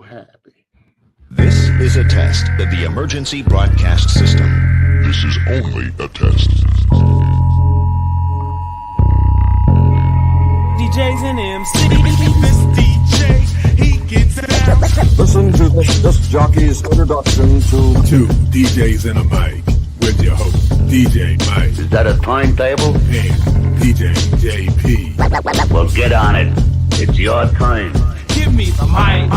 happy. This is a test of the emergency broadcast system. This is only a test. DJs and MCs. This DJ, he gets down. Listen to this jockey's introduction to Two DJs and a mic with your host, DJ Mike. Is that a timetable? And DJ JP. Well, get on it. It's your time. Give me the mic.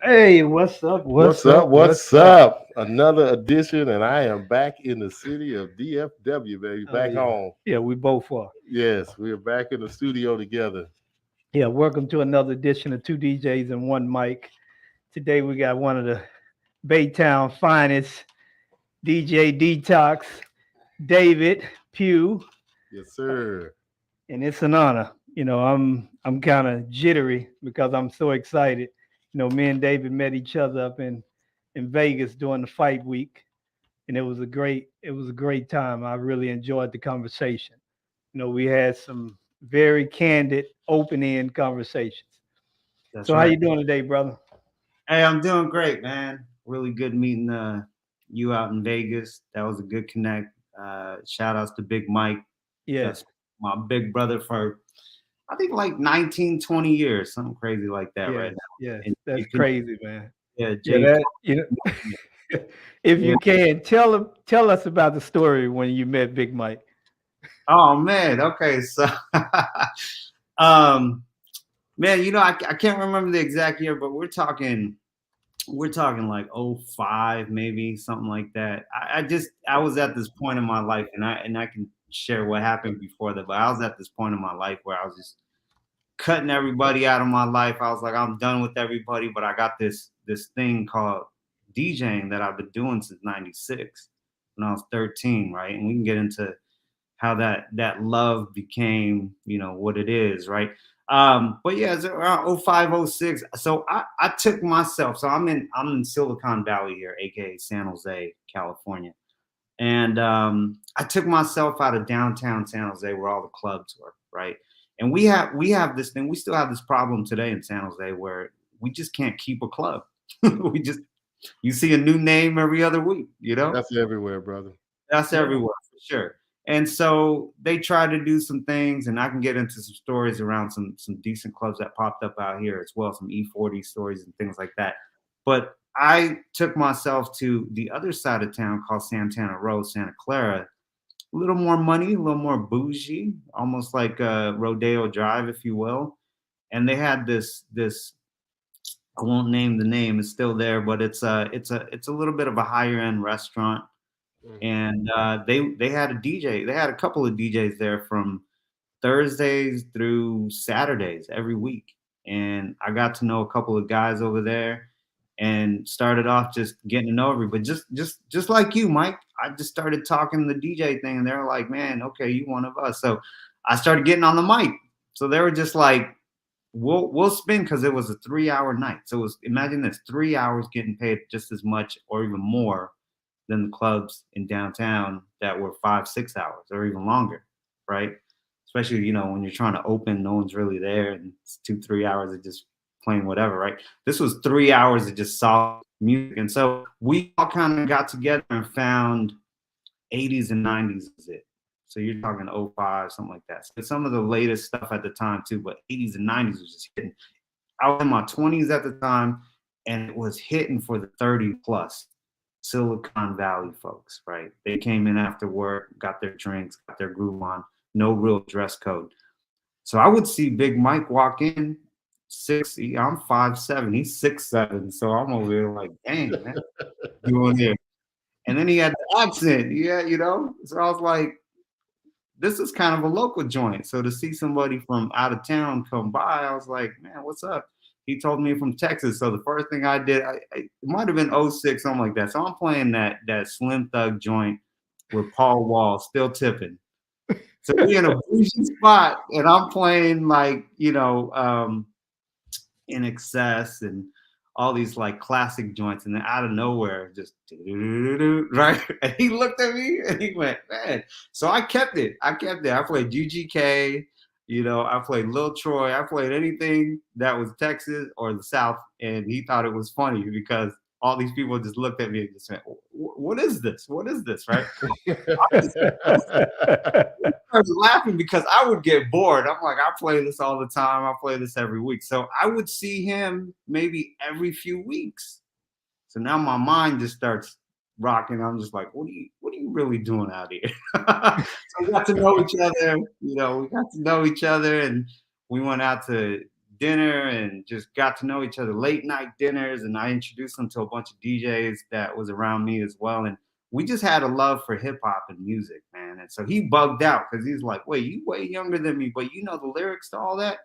Hey, what's up? What's up? Another edition, and I am back in the city of DFW, baby. Back home. Yeah, we both are. Yes, we're back in the studio together. Yeah, welcome to another edition of Two DJs and One Mic. Today we got one of the Baytown finest, DJ Detoxx, David Pru. Yes, sir. And it's an honor. You know, I'm kind of jittery because I'm so excited. You know, me and David met each other up in Vegas during the fight week, and it was a great time. I really enjoyed the conversation. You know, we had some very candid, open-end conversations. So right. How you doing today, brother? Hey, I'm doing great, man. Really good meeting you out in Vegas. That was a good connect. Shout outs to Big Mike. Yeah. That's my big brother for I think like 19, 20 years, something crazy like that right now. Yeah, that's crazy, man. Yeah, if you can, tell us about the story when you met Big Mike. Oh man, okay, so man, you know, I can't remember the exact year, but we're talking like 05, maybe something like that. I was at this point in my life, and I can share what happened before that, but I was at this point in my life where I was just cutting everybody out of my life. I was like, I'm done with everybody, but I got this thing called DJing that I've been doing since 96 when I was 13, right? And we can get into how that love became, you know, what it is, right? But yeah, it's around 05, 06. So I took myself, so I'm in Silicon Valley here, aka San Jose, California. And I took myself out of downtown San Jose where all the clubs were, right? And we have this thing, we still have this problem today in San Jose where we just can't keep a club. You see a new name every other week, you know? That's everywhere, brother. That's everywhere, for sure. And so they tried to do some things, and I can get into some stories around some decent clubs that popped up out here as well, some E40 stories and things like that. But I took myself to the other side of town called Santana Row, Santa Clara. A little more money, a little more bougie, almost like Rodeo Drive, if you will. And they had this I won't name the name. It's still there, but it's a little bit of a higher end restaurant. And they had a DJ. They had a couple of DJs there from Thursdays through Saturdays every week. And I got to know a couple of guys over there and started off just getting to know everybody. Just like you, Mike, I just started talking the DJ thing and they're like, man, okay, you one of us. So I started getting on the mic. So they were just like, we'll spin, because it was a 3-hour night. So it was, imagine this, 3 hours getting paid just as much or even more than the clubs in downtown that were 5-6 hours or even longer, right? Especially, you know, when you're trying to open, no one's really there, and it's 2-3 hours of just playing whatever, right? This was 3 hours of just solid music. And so we all kind of got together and found 80s and 90s is it. So you're talking 05, something like that. So some of the latest stuff at the time too, but 80s and 90s was just hitting. I was in my 20s at the time, and it was hitting for the 30 plus Silicon Valley folks, right? They came in after work, got their drinks, got their groove on, no real dress code. So I would see Big Mike walk in, I'm 5'7", he's 6'7", so I'm over here like, dang, man, doing it. And then he had the accent, yeah, you know. So I was like, this is kind of a local joint. So to see somebody from out of town come by, I was like, man, what's up? He told me from Texas. So the first thing I did, it might have been 06, something like that. So I'm playing that Slim Thug joint with Paul Wall, Still Tipping. So we're in a bougie spot, and I'm playing like, you know, In Excess and all these like classic joints, and then out of nowhere, just right. And he looked at me and he went, man. So I kept it. I played UGK, you know, I played Lil Troy, I played anything that was Texas or the South, and he thought it was funny because all these people just looked at me and just went, what is this? What is this? Right? I was laughing because I would get bored. I'm like, I play this all the time. I play this every week. So I would see him maybe every few weeks. So now my mind just starts rocking. I'm just like, what are you really doing out here? So we got to know each other. You know, we got to know each other, and we went out to dinner and just got to know each other, late night dinners, and I introduced him to a bunch of DJs that was around me as well. And we just had a love for hip hop and music, man. And so he bugged out because he's like, wait, you way younger than me, but you know the lyrics to all that?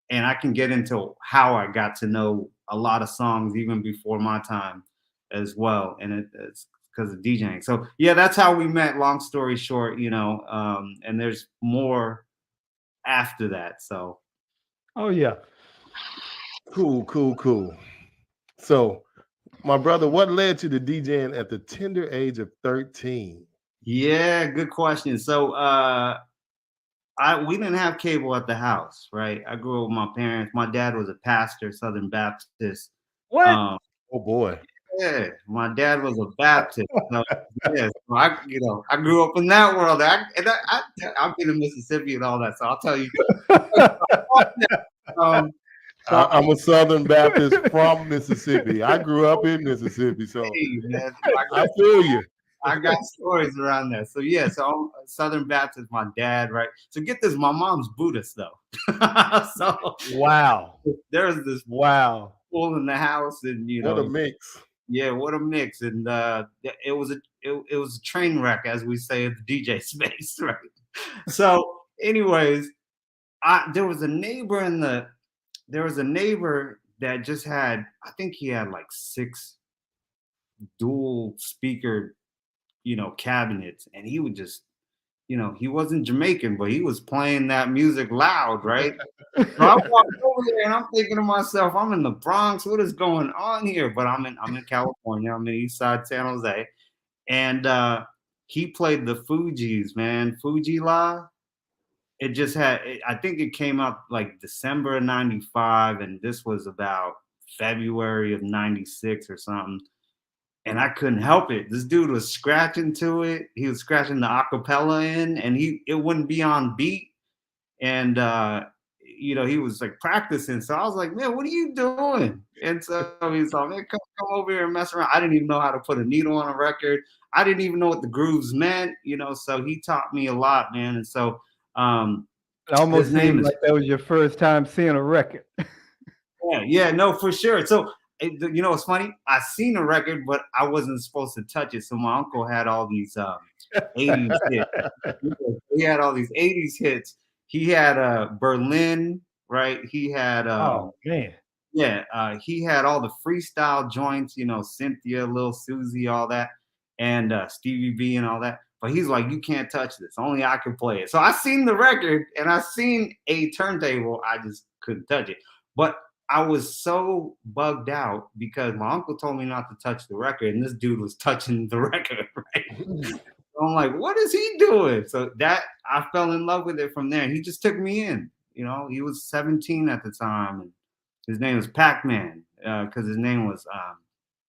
And I can get into how I got to know a lot of songs even before my time as well. And it's because of DJing. So yeah, that's how we met, long story short, you know, and there's more after that. So. Oh yeah. Cool. So, my brother, what led you to DJing at the tender age of 13? Yeah, good question. So we didn't have cable at the house, right? I grew up with my parents. My dad was a pastor, Southern Baptist. What? Oh boy. Yeah, my dad was a Baptist. So, yeah, so I grew up in that world. I've been in Mississippi and all that, so I'll tell you. I'm a Southern Baptist from Mississippi. I grew up in Mississippi, so hey, man, I feel you. I got stories around that. So yeah, so I'm Southern Baptist, my dad, right? So get this, my mom's Buddhist though. So wow, there's this pool in the house, and you know, what a mix. Yeah, what a mix, and it was a train wreck, as we say in the DJ space, right? So, anyways, there was a neighbor that just had, I think he had like 6 dual speaker, you know, cabinets, and he would just, you know, he wasn't Jamaican, but he was playing that music loud, right? So I walked over there and I'm thinking to myself, I'm in the Bronx, what is going on here? But I'm in California, I'm in East Side San Jose, and he played the Fugees, man, Fuji La. It just had, I think it came out like December of 95, and this was about February of 96 or something. And I couldn't help it. This dude was scratching to it. He was scratching the acapella in, and it wouldn't be on beat. And, you know, he was like practicing. So I was like, man, what are you doing? And so he's like, man, come over here and mess around. I didn't even know how to put a needle on a record. I didn't even know what the grooves meant, you know, so he taught me a lot, man. And so, it almost seemed like that was your first time seeing a record. Yeah, no, for sure. So you know, it's funny. I seen a record, but I wasn't supposed to touch it. So my uncle had all these 80s hits. He had all these 80s hits. He had Berlin, right? He had Oh man. he had all the freestyle joints, you know, Cynthia, Lil Susie, all that, and Stevie B and all that. But he's like, you can't touch this. Only I can play it. So I seen the record and I seen a turntable. I just couldn't touch it. But I was so bugged out because my uncle told me not to touch the record, and this dude was touching the record, right? So I'm like, what is he doing? So that I fell in love with it from there. He just took me in. You know, he was 17 at the time, and his name was Pac-Man because his name was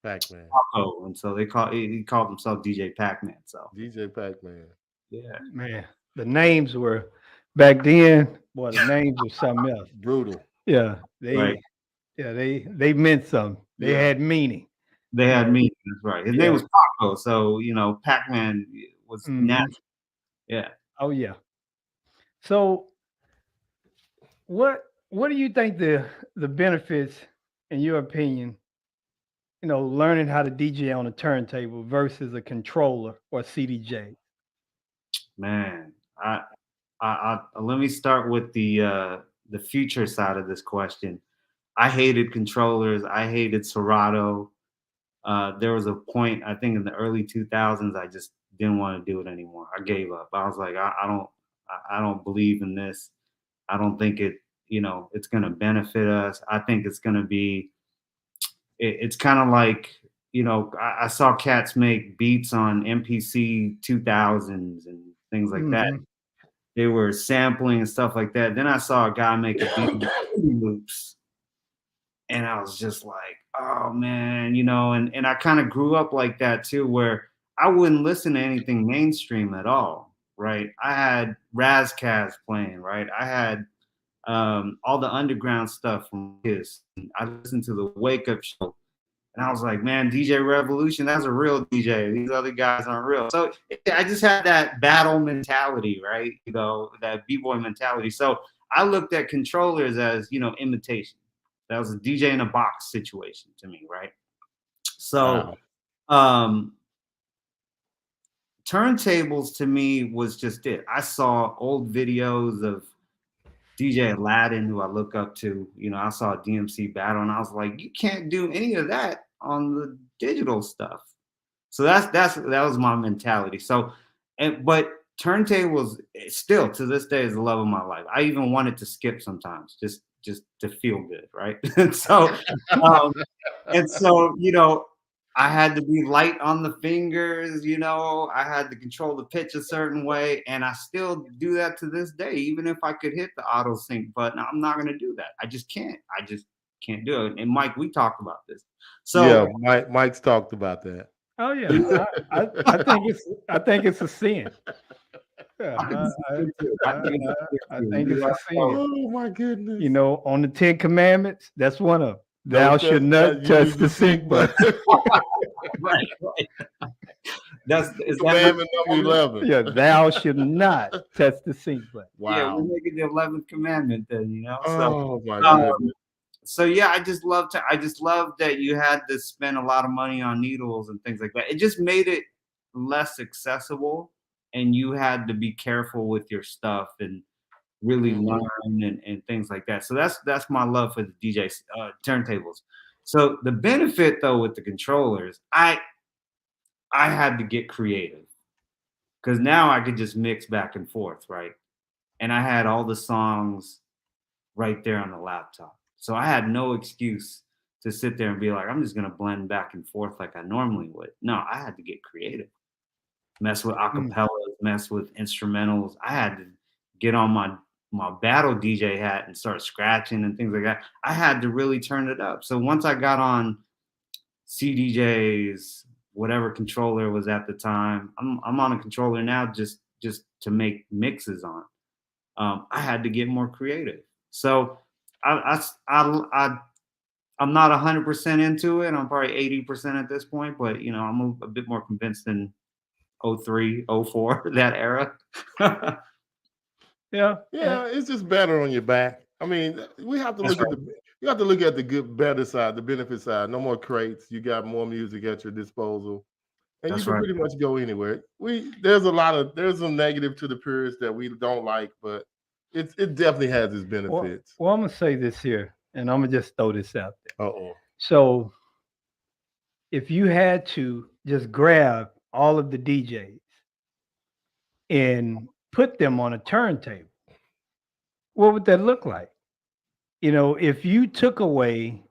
Pac-Man. Paco, and so he called himself DJ Pac-Man. So DJ Pac-Man. yeah, Man, the names were back then. Boy, the names were something else. Brutal. Yeah, they meant something. They had meaning. they had me. That's right. His name was Paco, so you know, Pac-Man was natural. Yeah. Oh yeah. So what do you think the benefits, in your opinion, you know, learning how to DJ on a turntable versus a controller or CDJ? Man, I let me start with the future side of this question. I hated controllers. I hated Serato. There was a point, I think in the early 2000s, I just didn't want to do it anymore. I gave up. I was like, I don't believe in this. I don't think it's going to benefit us. I think it's going to be, it's kind of like, you know, I saw cats make beats on MPC 2000s and things like that. They were sampling and stuff like that. Then I saw a guy make a beat with loops. And I was just like, oh man, you know, and I kind of grew up like that too, where I wouldn't listen to anything mainstream at all, right? I had Razkaz playing, right? I had all the underground stuff from Kiss. I listened to the Wake Up Show. And I was like, man, DJ Revolution, that's a real DJ. These other guys aren't real. So I just had that battle mentality, right? You know, that B-boy mentality. So I looked at controllers as, you know, imitation. That was a DJ in a box situation to me, right? So turntables to me was just it. I saw old videos of DJ Aladdin, who I look up to. You know, I saw a DMC battle, and I was like, you can't do any of that on the digital stuff. So that was my mentality. So, but turntables still to this day is the love of my life. I even wanted to skip sometimes, just to feel good, right? and so, you know, I had to be light on the fingers, you know, I had to control the pitch a certain way. And I still do that to this day. Even if I could hit the auto sync button, I'm not going to do that. I just can't do it. And Mike, we talked about this. So yeah, Mike's talked about that. Oh yeah. I think it's a sin. Yeah, I think it's a sin. Oh my goodness. You know, on the 10 Commandments, that's one of them. Thou should not touch the sync button. right. That's commandment number 11. Yeah, thou should not touch the sync button. Wow. Yeah, we're making the 11th commandment then, you know. Oh my goodness. So yeah, I just love that you had to spend a lot of money on needles and things like that. It just made it less accessible, and you had to be careful with your stuff and really learn and things like that. So that's my love for the DJ turntables. So the benefit though with the controllers, I had to get creative because now I could just mix back and forth, right? And I had all the songs right there on the laptop. So I had no excuse to sit there and be like, I'm just going to blend back and forth like I normally would. No, I had to get creative, mess with acapellas, mess with instrumentals. I had to get on my battle DJ hat and start scratching and things like that. I had to really turn it up. So once I got on CDJs, whatever controller was at the time, I'm on a controller now just to make mixes on. I had to get more creative. So I'm not 100% into it. I'm probably 80% at this point, but you know, I'm a bit more convinced than 03, 04, that era. Yeah, it's just better on your back. I mean, we have to look at you have to look at the good, better side, the benefit side. No more crates. You got more music at your disposal, and you can pretty much go anywhere. There's some negative to the purists that we don't like, but it definitely has its benefits. Well, I'm gonna say this here, and I'm gonna just throw this out there. Uh-oh. So, if you had to just grab all of the DJs and put them on a turntable, what would that look like? You know, if you took away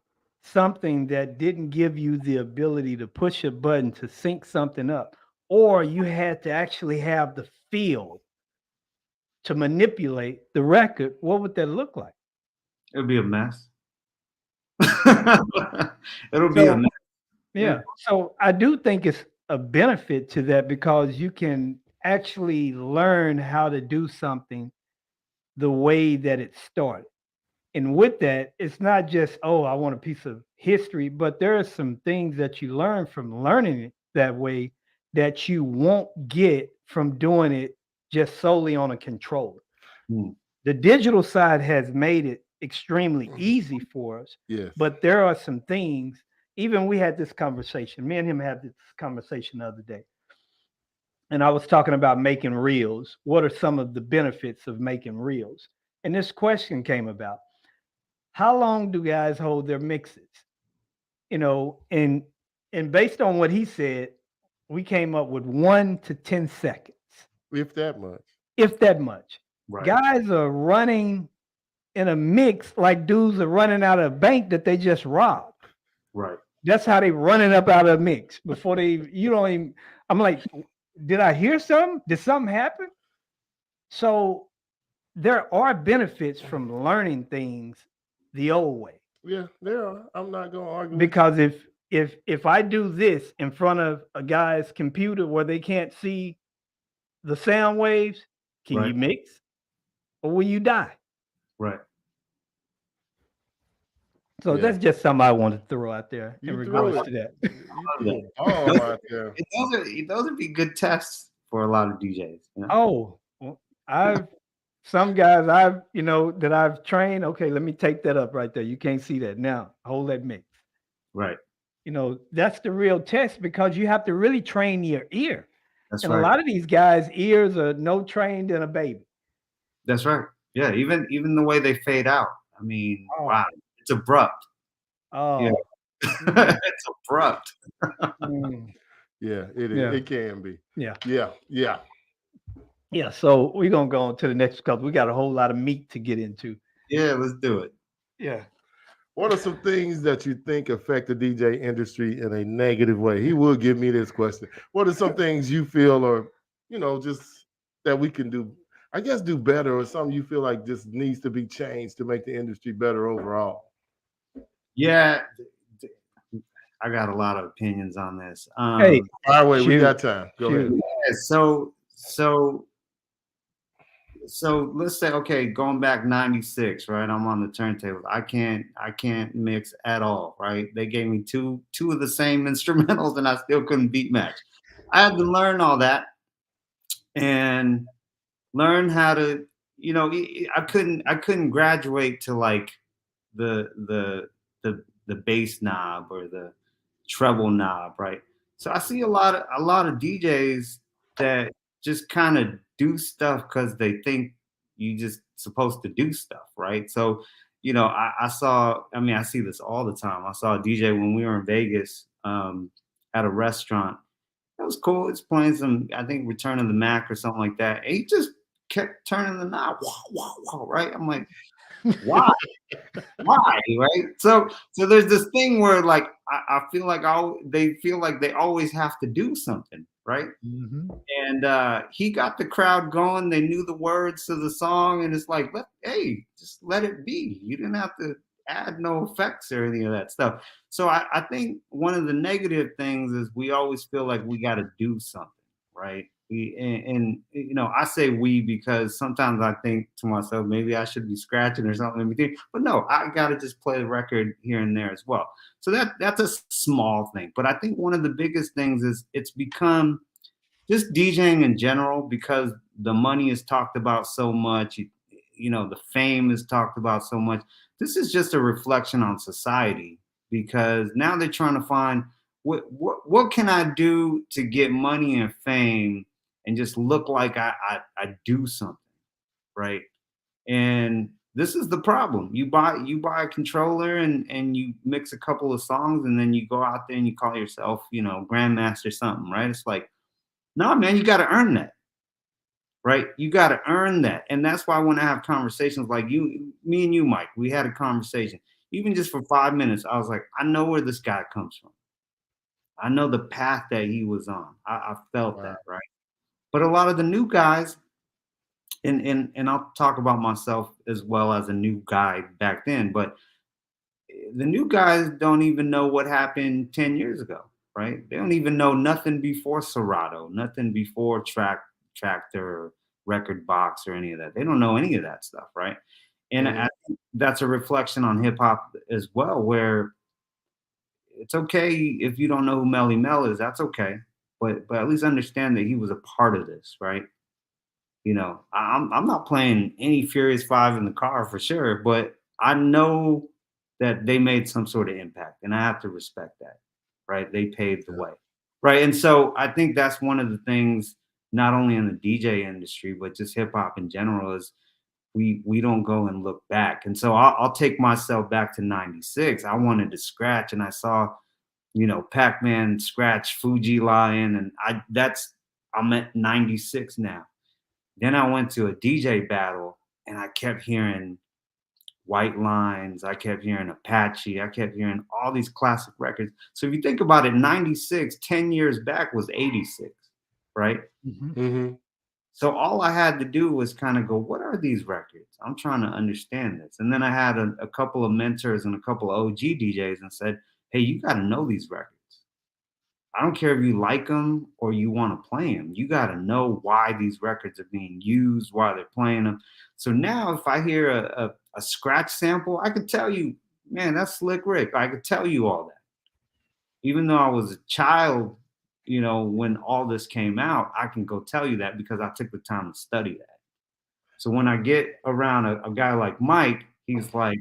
something that didn't give you the ability to push a button to sync something up, or you had to actually have the feel to manipulate the record, what would that look like? It would be a mess. It'll be a mess. Yeah. So I do think it's a benefit to that because you can actually learn how to do something the way that it started. And with that, it's not just, oh, I want a piece of history, but there are some things that you learn from learning it that way that you won't get from doing it just solely on a controller. The digital side has made it extremely easy for us. Yes. But there are some things, even we had this conversation, me and him had this conversation the other day. And I was talking about making reels. What are some of the benefits of making reels? And this question came about. How long do guys hold their mixes? You know, and based on what he said, we came up with 1 to 10 seconds. If that much. If that much. Right. Guys are running in a mix like dudes are running out of a bank that they just robbed. Right. That's how they running up out of a mix before I'm like, did I hear something? Did something happen? So there are benefits from learning things the old way. Yeah, there are. I'm not going to argue. Because if I do this in front of a guy's computer where they can't see the sound waves, can you mix or will you die? Right. So that's just something I wanted to throw out there in regards to that. Those would be good tests for a lot of DJs. You know? Oh, well, some guys that I've trained. Okay, let me take that up right there. You can't see that now. Hold that mix. Right. You know, that's the real test because you have to really train your ear. That's and right. A lot of these guys' ears are no trained than a baby. That's right. Yeah, even the way they fade out. I mean, wow, it's abrupt. Oh, yeah. It's abrupt. Yeah, it is. Yeah. It can be. Yeah. So we're gonna go on to the next because we got a whole lot of meat to get into. Yeah, let's do it. Yeah. What are some things that you think affect the DJ industry in a negative way? He will give me this question. What are some things you feel are, just that we can do? I guess do better, or something you feel like just needs to be changed to make the industry better overall? Yeah, I got a lot of opinions on this. Hey, fire away, we got time. Go ahead. Yeah, so let's say, okay, going back 96, right? I'm on the turntables. I can't mix at all, right? They gave me two of the same instrumentals and I still couldn't beat match. I had to learn all that and learn how to, I couldn't graduate to like the bass knob or the treble knob, right? So I see a lot of DJs that just kind of do stuff because they think you just supposed to do stuff, right? So, I see this all the time. I saw a DJ when we were in Vegas at a restaurant. It was cool. It's playing some, I think, Return of the Mac or something like that. And he just kept turning the knob, right? I'm like, why? Why, right? So there's this thing where like I feel like they feel like they always have to do something, right? Mm-hmm. And he got the crowd going. They knew the words to the song, and it's like, just let it be. You didn't have to add no effects or any of that stuff. So I think one of the negative things is we always feel like we got to do something, right? I say we because sometimes I think to myself, maybe I should be scratching or something in between. But no, I got to just play the record here and there as well. So that's a small thing. But I think one of the biggest things is it's become just DJing in general, because the money is talked about so much. the fame is talked about so much. This is just a reflection on society, because now they're trying to find what can I do to get money and fame and just look like I do something, right? And this is the problem. You buy a controller and you mix a couple of songs, and then you go out there and you call yourself, grandmaster something, right? It's like, no, man, you got to earn that, right? You got to earn that. And that's why when I have conversations like me and you, Mike, we had a conversation, even just for 5 minutes. I was like, I know where this guy comes from. I know the path that he was on. I felt that, right? But a lot of the new guys, and I'll talk about myself as well as a new guy back then, but the new guys don't even know what happened 10 years ago, right? They don't even know nothing before Serato, nothing before Tractor, Record Box, or any of that. They don't know any of that stuff, right? And I think that's a reflection on hip hop as well, where it's okay if you don't know who Melly Mel is, that's okay. But at least understand that he was a part of this, right? I'm not playing any Furious 5 in the car for sure, but I know that they made some sort of impact, and I have to respect that, right? They paved the way, right? And so I think that's one of the things, not only in the DJ industry, but just hip hop in general, is we don't go and look back. And so I'll take myself back to 96. I wanted to scratch, and I saw, Pac-Man scratch Fuji Lion, and I'm at 96 now. Then I went to a DJ battle, and I kept hearing White Lines. I kept hearing Apache. I kept hearing all these classic records. So if you think about it, 96, 10 years back was 86, right? Mm-hmm. So all I had to do was kind of go, what are these records? I'm trying to understand this. And then I had a couple of mentors and a couple of OG DJs and said, hey, you got to know these records. I don't care if you like them or you want to play them. You got to know why these records are being used, why they're playing them. So now if I hear a scratch sample, I could tell you, man, that's Slick Rick. I could tell you all that. Even though I was a child, when all this came out, I can go tell you that because I took the time to study that. So when I get around a guy like Mike, he's like,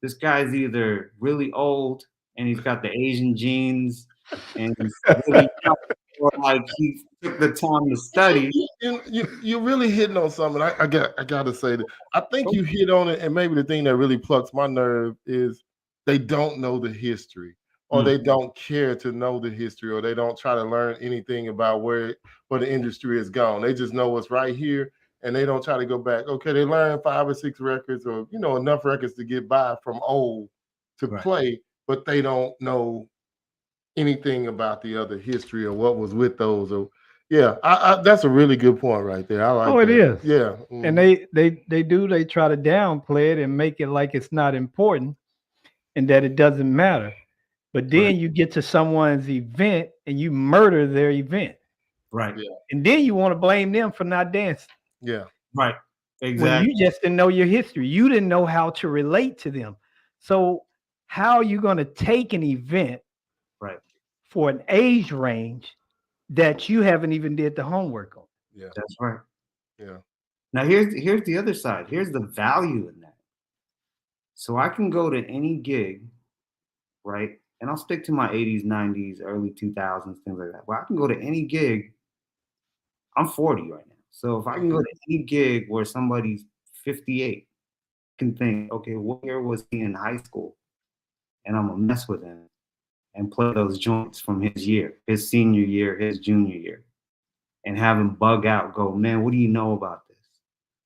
this guy's either really old and he's got the Asian genes, and really, or like he took the time to study. You're really hitting on something. I gotta say that I think you hit on it, and maybe the thing that really plucks my nerve is they don't know the history, or they don't care to know the history, or they don't try to learn anything about where the industry has gone. They just know what's right here, and they don't try to go back. Okay, they learn 5 or 6 records, or enough records to get by from old to play, but they don't know anything about the other history or what was with those. Or that's a really good point right there. I like it is. Yeah. And they try to downplay it and make it like it's not important and that it doesn't matter. But then you get to someone's event and you murder their event. Right. Yeah. And then you want to blame them for not dancing. Yeah. Right. Exactly. When you just didn't know your history. You didn't know how to relate to them. So how are you going to take an event for an age range that you haven't even did the homework on? Yeah. That's right. Yeah. Now here's the other side. Here's the value in that. So I can go to any gig, right? And I'll stick to my 80s, 90s, early 2000s, things like that. Well, I can go to any gig. I'm 40 right now. So if I can go to any gig where somebody's 58, I can think, okay, what year was he in high school? And I'm going to mess with him and play those joints from his year, his senior year, his junior year, and have him bug out, go, man, what do you know about this?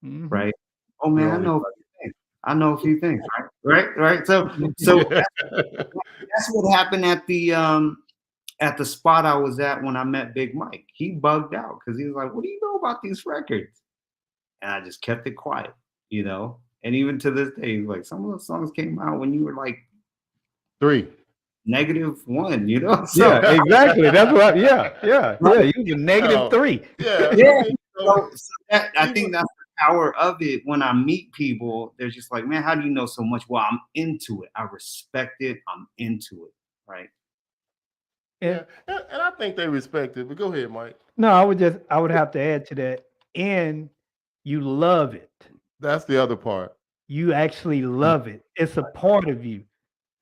Mm-hmm. Right? Oh, man, I know a few things. I know a few things, right? So that's what happened at the spot I was at when I met Big Mike. He bugged out because he was like, what do you know about these records? And I just kept it quiet, And even to this day, like, some of those songs came out when you were like 3. -1, So, yeah, exactly. That's what. Yeah. You were -3. Yeah. So I think that's the power of it. When I meet people, they're just like, man, how do you know so much? Well, I'm into it. I respect it. I'm into it. Right. Yeah. And I think they respect it. But go ahead, Mike. No, I would have to add to that. And you love it. That's the other part. You actually love it. It's a part of you.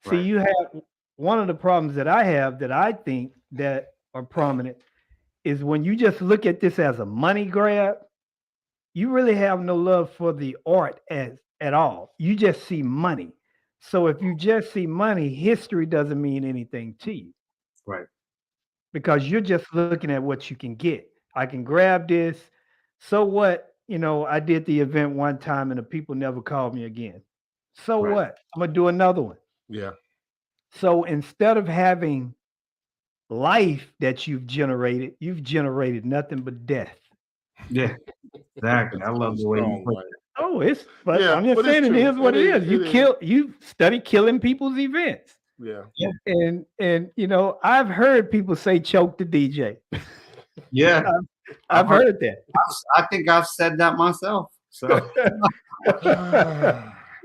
See, Right. you have one of the problems that I have that I think that are prominent is when you just look at this as a money grab, you really have no love for the art at all. You just see money. So if you just see money, history doesn't mean anything to you Right. because you're just looking at what you can get. I can grab this. So what? I did the event one time and the people never called me again. So Right. what? I'm going to do another one. Yeah. So instead of having life that you've generated nothing but death. Yeah. Exactly. I love the way you Strong, put right? Oh, but Yeah, I'm just but it's saying it true. is what It it is, is. it is. You study killing people's events. Yeah. And I've heard people say choke the DJ. Yeah. I've heard that. I think I've said that myself. So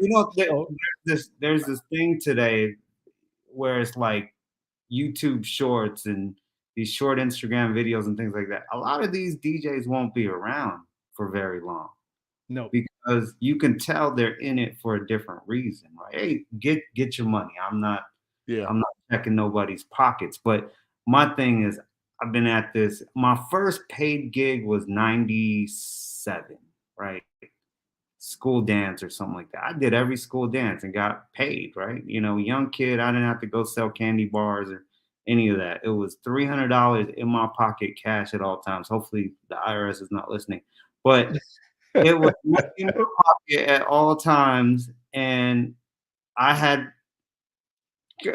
So- there's this thing today where it's like YouTube shorts and these short Instagram videos and things like that. A lot of these DJs won't be around for very long No. because you can tell they're in it for a different reason, right? Hey, get your money. I'm not checking nobody's pockets. But my thing is, I've been at this. My first paid gig was 97, right? School dance or something like that. I did every school dance and got paid, right? Young kid, I didn't have to go sell candy bars or any of that. It was $300 in my pocket, cash at all times. Hopefully the IRS is not listening, but it was in my pocket at all times, and I had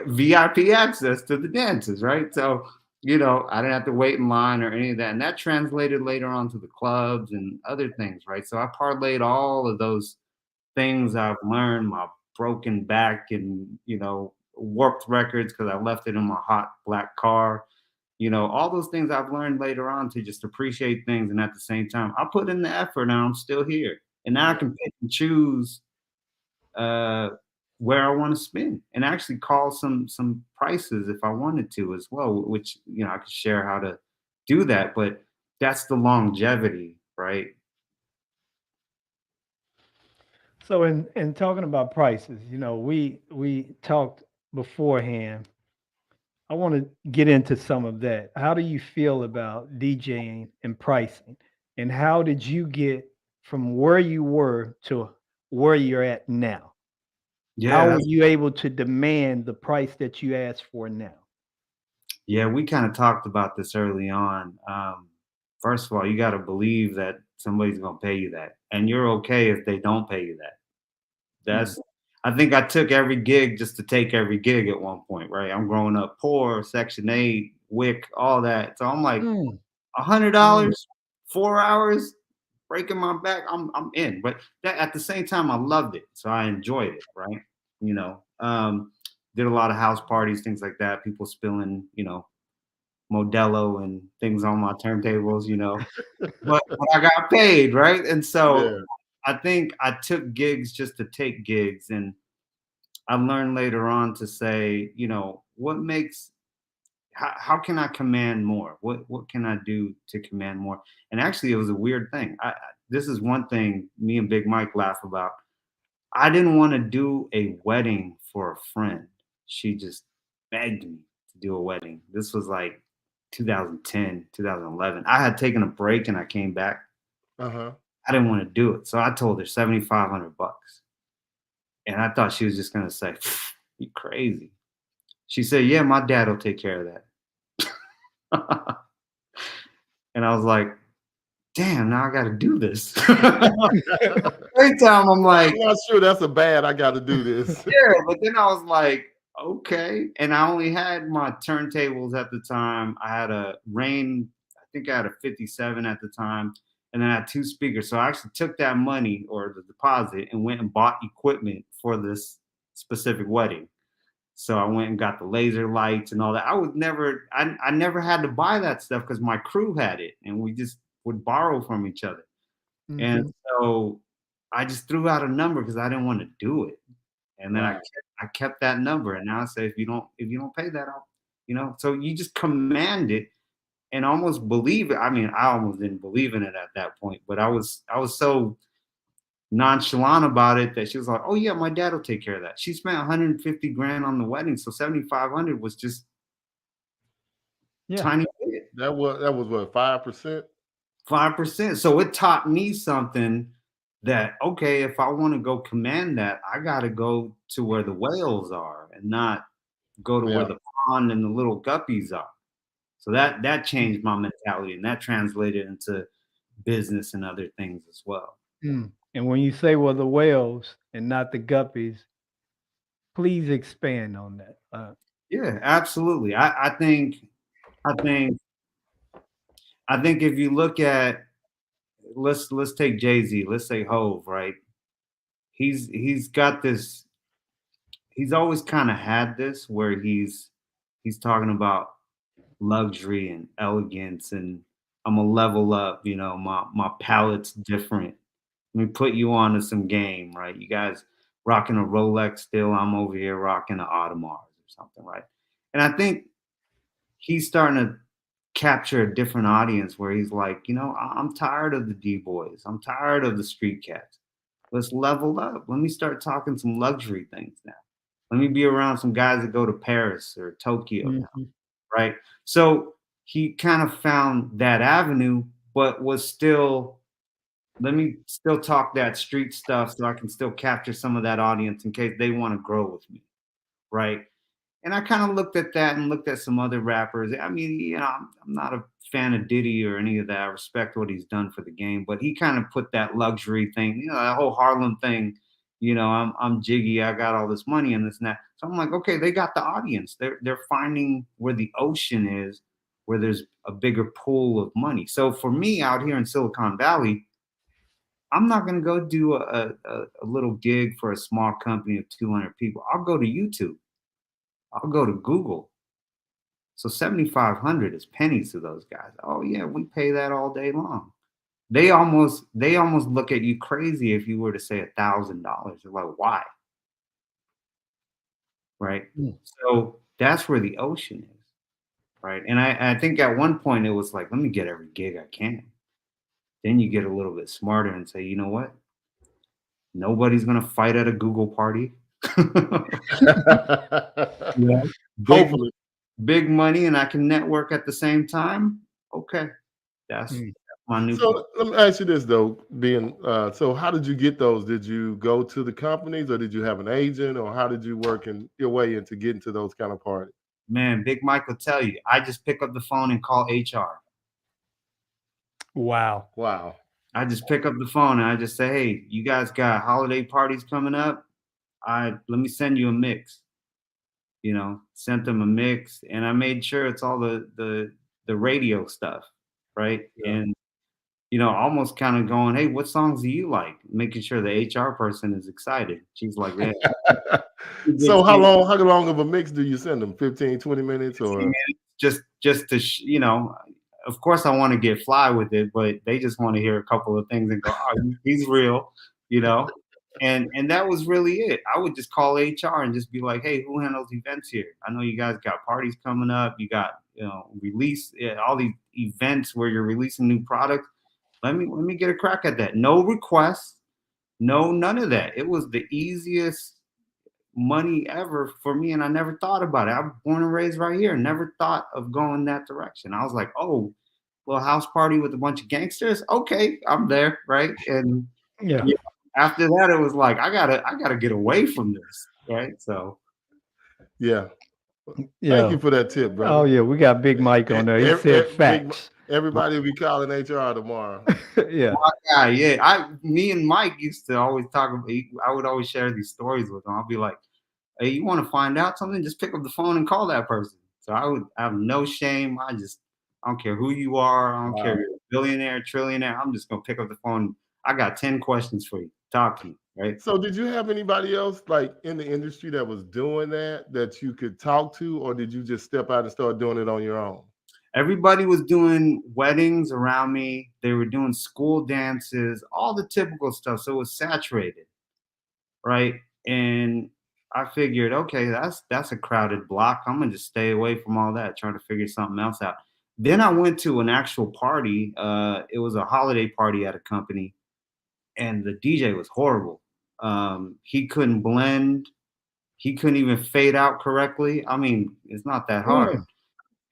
VIP access to the dances, right? So I didn't have to wait in line or any of that. And that translated later on to the clubs and other things, right? So I parlayed all of those things I've learned, my broken back and, warped records because I left it in my hot black car. All those things I've learned later on to just appreciate things. And at the same time, I put in the effort and I'm still here. And now I can pick and choose where I want to spend and actually call some prices if I wanted to as well, which I could share how to do that, but that's the longevity, right? So in talking about prices, we talked beforehand. I want to get into some of that. How do you feel about DJing and pricing? And how did you get from where you were to where you're at now? How Yeah, were you able to demand the price that you asked for now? yeah, we kind of talked about this early on. First of all, you got to believe that somebody's going to pay you that, and you're okay if they don't pay you that. I think I took every gig just to take every gig at one point, right? I'm growing up poor, Section 8, WIC, all that. So I'm like, $100, 4 hours, breaking my back, I'm in. But at the same time, I loved it, so I enjoyed it, right? Did a lot of house parties, things like that. People spilling, Modelo and things on my turntables, but I got paid, right? And so I think I took gigs just to take gigs, and I learned later on to say, what makes how can I command more? What can I do to command more? And actually, it was a weird thing. This is one thing me and Big Mike laugh about. I didn't want to do a wedding for a friend. She just begged me to do a wedding. This was like 2010, 2011. I had taken a break and I came back. Uh-huh. I didn't want to do it. So I told her $7,500. And I thought she was just gonna say, "You crazy." She said, "Yeah, my dad will take care of that." And I was like, damn, now I got to do this. Every time I'm like, I'm not sure that's a bad, I got to do this. yeah, but then I was like, okay. And I only had my turntables at the time. I had a Rain, I think I had a 57 at the time. And then I had 2 speakers. So I actually took that money or the deposit and went and bought equipment for this specific wedding. So I went and got the laser lights and all that. I never had to buy that stuff because my crew had it and we just would borrow from each other. Mm-hmm. And so I just threw out a number because I didn't want to do it. And then I kept that number. And now I say, if you don't pay that, I'll, so you just command it and almost believe it. I mean, I almost didn't believe in it at that point, but I was so nonchalant about it that she was like, "Oh yeah, my dad will take care of that." She spent 150 grand on the wedding, so 7,500 was just tiny bit. That was what, 5%? 5%. So it taught me something that, okay, if I want to go command that, I got to go to where the whales are and not go to where the pond and the little guppies are. So that changed my mentality, and that translated into business and other things as well. And when you say, well, the whales and not the guppies, please expand on that. Yeah, absolutely. I think if you look at, let's take Jay-Z, let's say Hove, right? He's got this, he's always kind of had this where he's talking about luxury and elegance, and I'm a level up, you know, my palate's different. Let me put you on to some game, right? You guys rocking a Rolex still, I'm over here rocking an Audemars or something, right? And I think he's starting to capture a different audience where he's like, you know, I'm tired of the D-boys. I'm tired of the street cats. Let's level up. Let me start talking some luxury things now. Let me be around some guys that go to Paris or Tokyo now, right? So he kind of found that avenue, but was still, let me still talk that street stuff so I can still capture some of that audience in case they want to grow with me, right? And I kind of looked at that and looked at some other rappers. I mean, you know, I'm not a fan of Diddy or any of that. I respect what he's done for the game, but he kind of put that luxury thing, you know, that whole Harlem thing. You know, I'm jiggy. I got all this money and this and that. So I'm like, okay, they got the audience. They're finding where the ocean is, where there's a bigger pool of money. So for me out here in Silicon Valley, I'm not going to go do a little gig for a small company of 200 people. I'll go to YouTube. I'll go to Google. So 7,500 is pennies to those guys. Oh yeah, we pay that all day long. They almost look at you crazy if you were to say $1,000. They're like, why? Right. So that's where the ocean is. Right. And I think at one point it was like, let me get every gig I can. Then you get a little bit smarter and say, you know what? Nobody's gonna fight at a Google party. Yeah. Hopefully. Big money, and I can network at the same time. Okay, that's my new. So let me ask you this though, so how did you get those? Did you go to the companies, or did you have an agent, or how did you work your way into getting to those kind of parties? Man, Big Mike will tell you. I just pick up the phone and call HR. Wow. I just pick up the phone and I just say, hey, you guys got holiday parties coming up? Let me send you a mix. You know, sent them a mix, and I made sure it's all the radio stuff, right? Yeah. And you know, almost kind of going, hey, what songs do you like? Making sure the HR person is excited. She's like, yeah. So how long of a mix do you send them? 15, 20 minutes, or 15 minutes, just to you know, of course I want to get fly with it, but they just want to hear a couple of things and go, oh, he's real, you know. And that was really it. I would just call HR and just be like, hey, who handles events here? I know you guys got parties coming up. You got, you know, all these events where you're releasing new products. Let me get a crack at that. No requests, none of that. It was the easiest money ever for me, and I never thought about it. I was born and raised right here. Never thought of going that direction. I was like, oh, little house party with a bunch of gangsters. Okay, I'm there, right? And yeah. After that, it was like I gotta get away from this, right? So, yeah. Thank you for that tip, bro. Oh yeah, we got Big Mike on there. He said facts. Everybody will be calling HR tomorrow. Yeah. Me and Mike used to always talk about. I would always share these stories with him. I'll be like, "Hey, you want to find out something? Just pick up the phone and call that person." So I would have no shame. I don't care who you are. I don't care if you're a billionaire, trillionaire. I'm just gonna pick up the phone. I got 10 questions for you. Talk to me, right? So did you have anybody else like in the industry that was doing that you could talk to, or did you just step out and start doing it on your own? Everybody was doing weddings around me. They were doing school dances, all the typical stuff. So it was saturated, right? And I figured, okay, that's a crowded block. I'm gonna just stay away from all that, trying to figure something else out. Then I went to an actual party. It was a holiday party at a company. and the DJ was horrible. He couldn't blend. He couldn't even fade out correctly. I mean, it's not that hard.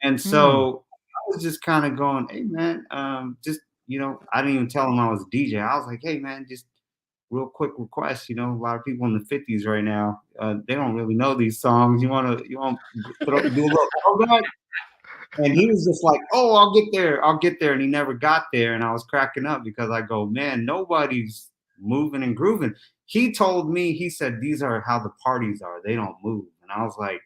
And so I was just kind of going, hey man, just, you know, I didn't even tell him I was a DJ. I was like, hey man, just real quick request. You know, a lot of people in the 50s right now, they don't really know these songs. You want to do a little throwback? And he was just like, oh, I'll get there. And he never got there. And I was cracking up because I go, man, nobody's moving and grooving. He told me, he said, these are how the parties are. They don't move. And I was like,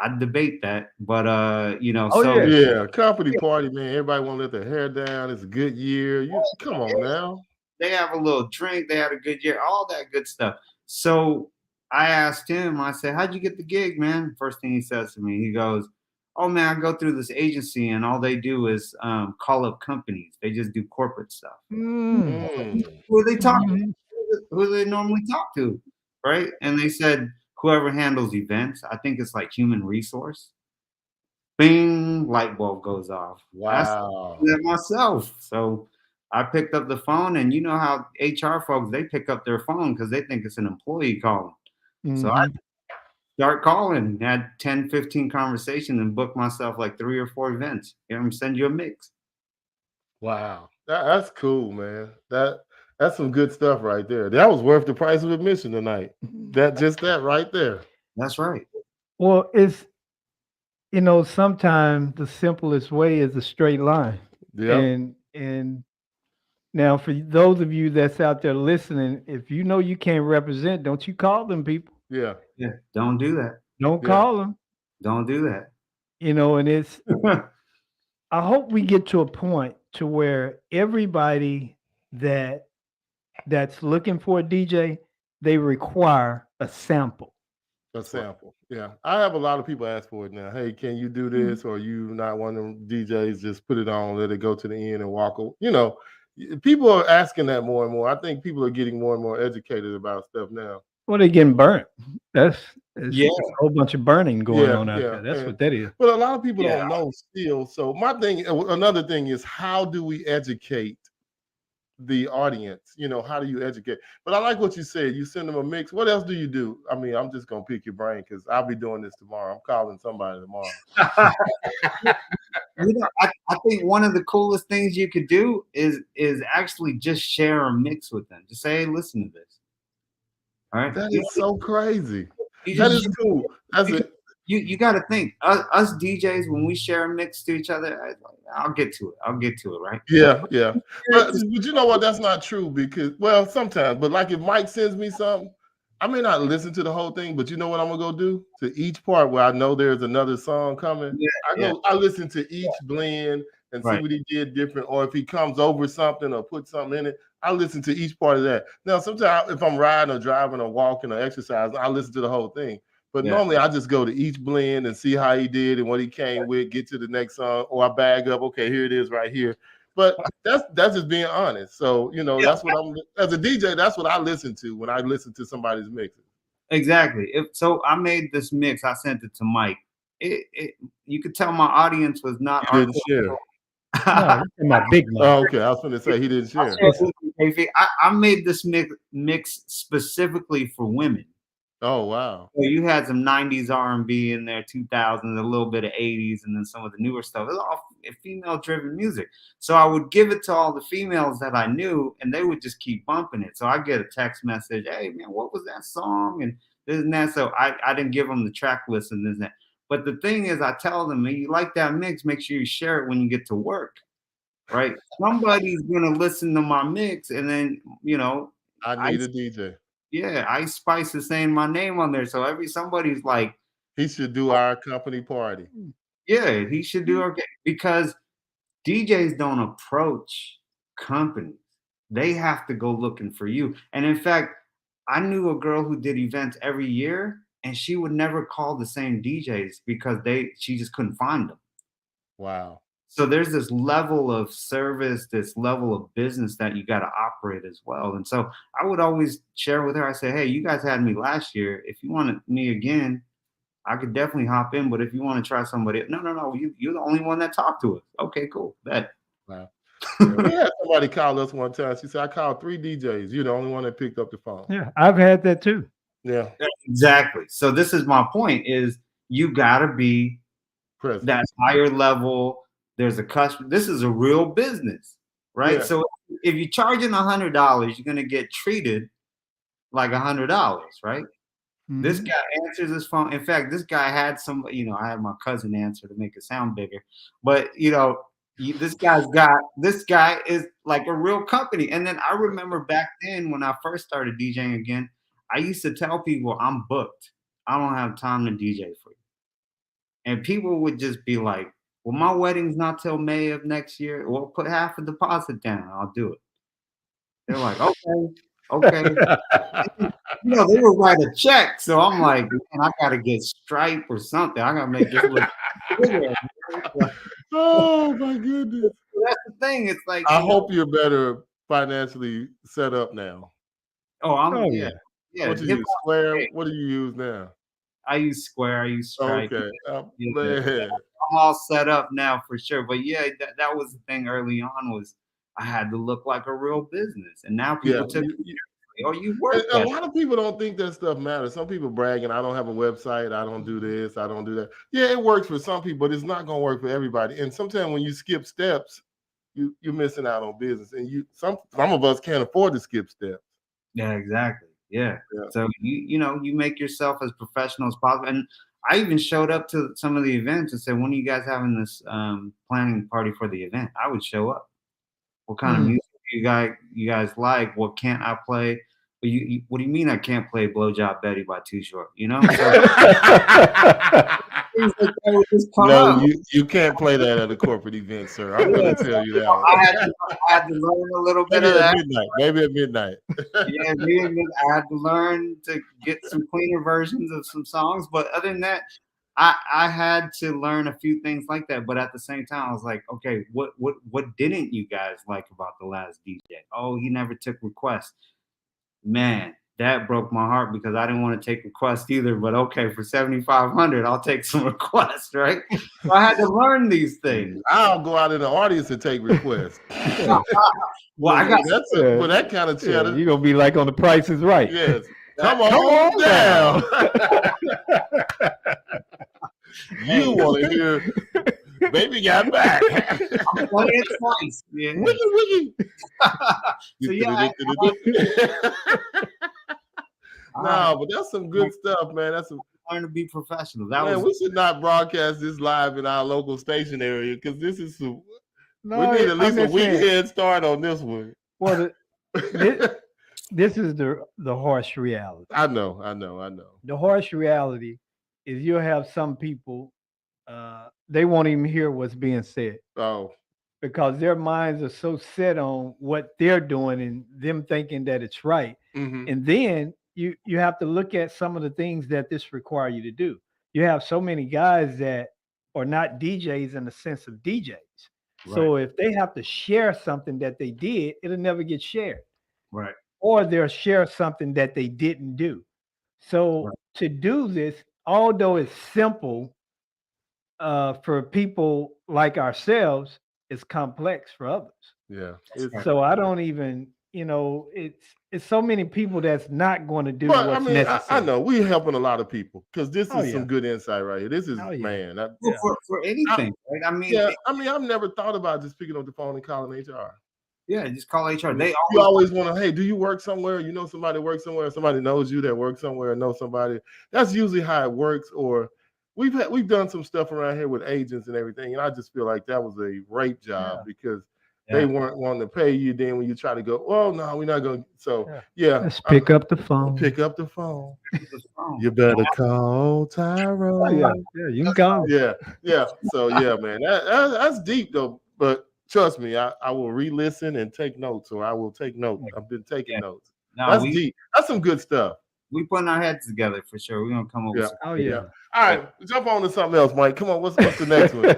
I'd debate that. But, you know, yeah, company party, man. Everybody want to let their hair down. It's a good year. Come on now. They have a little drink. They had a good year, all that good stuff. So I asked him, I said, how'd you get the gig, man? First thing he says to me, he goes, oh man, I go through this agency and all they do is call up companies. They just do corporate stuff. Who are they talking to? Who do they normally talk to? Right? And they said, whoever handles events, I think it's like human resource. Bing, light bulb goes off. Wow. I said myself. So I picked up the phone, and you know how HR folks, they pick up their phone because they think it's an employee calling. So I start calling, had 10, 15 conversations, and booked myself like 3 or 4 events. Here, I'm send you a mix. Wow. That's cool, man. That's some good stuff right there. That was worth the price of admission tonight. That right there. That's right. Well, it's, you know, sometimes the simplest way is a straight line. Yeah. And now for those of you that's out there listening, if you know you can't represent, don't you call them people. Yeah. Yeah. Don't do that. Don't call them. Don't do that. You know, and it's, I hope we get to a point to where everybody that's looking for a DJ, they require a sample. A sample. Yeah. I have a lot of people ask for it now. Hey, can you do this? Or you not one of them DJs, just put it on, let it go to the end and walk away. You know, people are asking that more and more. I think people are getting more and more educated about stuff now. Well, they're getting burnt. It's Yeah. a whole bunch of burning going on out there. That's what that is. But a lot of people don't know still. So another thing is, how do we educate the audience? You know, how do you educate? But I like what you said. You send them a mix. What else do you do? I mean, I'm just gonna pick your brain because I'll be doing this tomorrow. I'm calling somebody tomorrow. You know, I think one of the coolest things you could do is actually just share a mix with them. Just say, hey, listen to this. All right. That is so crazy. That is cool. That's it. You got to think, us DJs, when we share a mix to each other, I'll get to it, right? Yeah. But you know what? That's not true because, well, sometimes, but like if Mike sends me something, I may not listen to the whole thing, but you know what I'm gonna go do? To each part where I know there's another song coming, I listen to each blend and see what he did different, or if he comes over something or put something in it, I listen to each part of that. Now, sometimes if I'm riding or driving or walking or exercising, I listen to the whole thing. But normally I just go to each blend and see how he did and what he came with, get to the next song, or I bag up, okay, here it is right here. But that's just being honest. So, you know, that's what I'm, as a DJ, that's what I listen to when I listen to somebody's mixes. Exactly. So I made this mix, I sent it to Mike. You could tell my audience was not. He didn't share. No, my big Mike. Oh, okay. I was going to say he didn't share. I made this mix specifically for women. Oh, wow. So you had some 90s R&B in there, 2000s, a little bit of 80s, and then some of the newer stuff. It was all female-driven music. So I would give it to all the females that I knew, and they would just keep bumping it. So I get a text message, hey, man, what was that song? And this and that. So I didn't give them the track list and this and that. But the thing is, I tell them, man, you like that mix, make sure you share it when you get to work, right? Somebody's going to listen to my mix, and then, you know. I need a DJ. Yeah, Ice Spice is saying my name on there. So somebody's like, he should do our company party. Yeah, he should do okay. Because DJs don't approach companies. They have to go looking for you. And in fact, I knew a girl who did events every year, and she would never call the same DJs because she just couldn't find them. Wow. So there's this level of service, this level of business that you got to operate as well. And so I would always share with her. I say, hey, you guys had me last year. If you wanted me again, I could definitely hop in. But if you want to try somebody, no, you're the only one that talked to us. Okay, cool. Bet. Wow. We had somebody call us one time. She said, I called 3 DJs. You're the only one that picked up the phone. Yeah, I've had that too. Yeah. Exactly. So this is my point: is you gotta be Present. that higher level. There's a customer. This is a real business, right? Yeah. So if you're charging $100, you're gonna get treated like $100, right? This Mhm. guy answers his phone. In fact, this guy had some, I had my cousin answer to make it sound bigger. But this guy is like a real company. And then I remember back then when I first started DJing again, I used to tell people I'm booked. I don't have time to DJ for you. And people would just be like, well, my wedding's not till May of next year. Well, put half a deposit down. I'll do it. They're like, okay. They would write a check. So I'm like, man, I gotta get Stripe or something. I gotta make this look bigger. Oh my goodness. That's the thing. It's like I hope you're better financially set up now. Yeah. What do you use? Square? What do you use now? I use Square. I use Stripe. Okay. Man. I'm all set up now for sure. But yeah, that was the thing early on was I had to look like a real business. And now people took you work. A lot of people don't think that stuff matters. Some people bragging, I don't have a website, I don't do this, I don't do that. Yeah, it works for some people, but it's not gonna work for everybody. And sometimes when you skip steps, you're missing out on business. And some of us can't afford to skip steps. Yeah, exactly. Yeah. So you make yourself as professional as possible. And I even showed up to some of the events and said, when are you guys having this planning party for the event? I would show up. What kind of music you guys like? What can't I play? But what do you mean I can't play Blowjob Betty by Too Short? So, things like that would just come up. You can't play that at a corporate event, sir. I'm going to tell you that. I had to learn a little bit of that. Maybe at midnight. Yeah, I had to learn to get some cleaner versions of some songs. But other than that, I had to learn a few things like that. But at the same time, I was like, okay, what didn't you guys like about the last DJ? Oh, he never took requests. Man, that broke my heart because I didn't want to take requests either. But okay, for $7,500, I'll take some requests, right? So I had to learn these things. I'll go out in the audience and take requests. Well, I got for that kind of cheddar. You're gonna be like on The Price is Right. Yes. Come on down. You want to hear Baby Got Back. I'm playing it twice. Yeah. Wiggy. So yeah, no, but that's some good stuff, man. That's learn to be professional. We should not broadcast this live in our local station area because this is we need at least a week head start on this one. Well, this is the harsh reality. I know. The harsh reality is you'll have some people, they won't even hear what's being said. Oh. Because their minds are so set on what they're doing and them thinking that it's right. Mm-hmm. And then you have to look at some of the things that this require you to do. You have so many guys that are not DJs in the sense of DJs. Right. So if they have to share something that they did, it'll never get shared. Right. Or they'll share something that they didn't do. So to do this, although it's simple for people like ourselves, it's complex for others. Yeah. So I don't even, it's so many people that's not going to do what's necessary. I know we're helping a lot of people because this is some good insight right here. This is man. For anything, right? I've never thought about just picking up the phone and calling HR. Yeah, just call HR. You always want to, hey, do you work somewhere? You know somebody works somewhere, somebody knows you that works somewhere, know somebody. That's usually how it works. Or we've done some stuff around here with agents and everything, and I just feel like that was a rape job because they weren't wanting to pay you. Then when you try to go, oh no, we're not going. So let's pick up the phone. Pick up the phone. You better call Tyrone. Yeah, you can call. Yeah. So man, that's deep though. But trust me, I will re-listen and take notes, or I will take notes. I've been taking notes. No, that's deep. That's some good stuff. We putting our heads together for sure. We're gonna come up with some. All right, jump on to something else, Mike. Come on, what's the next one?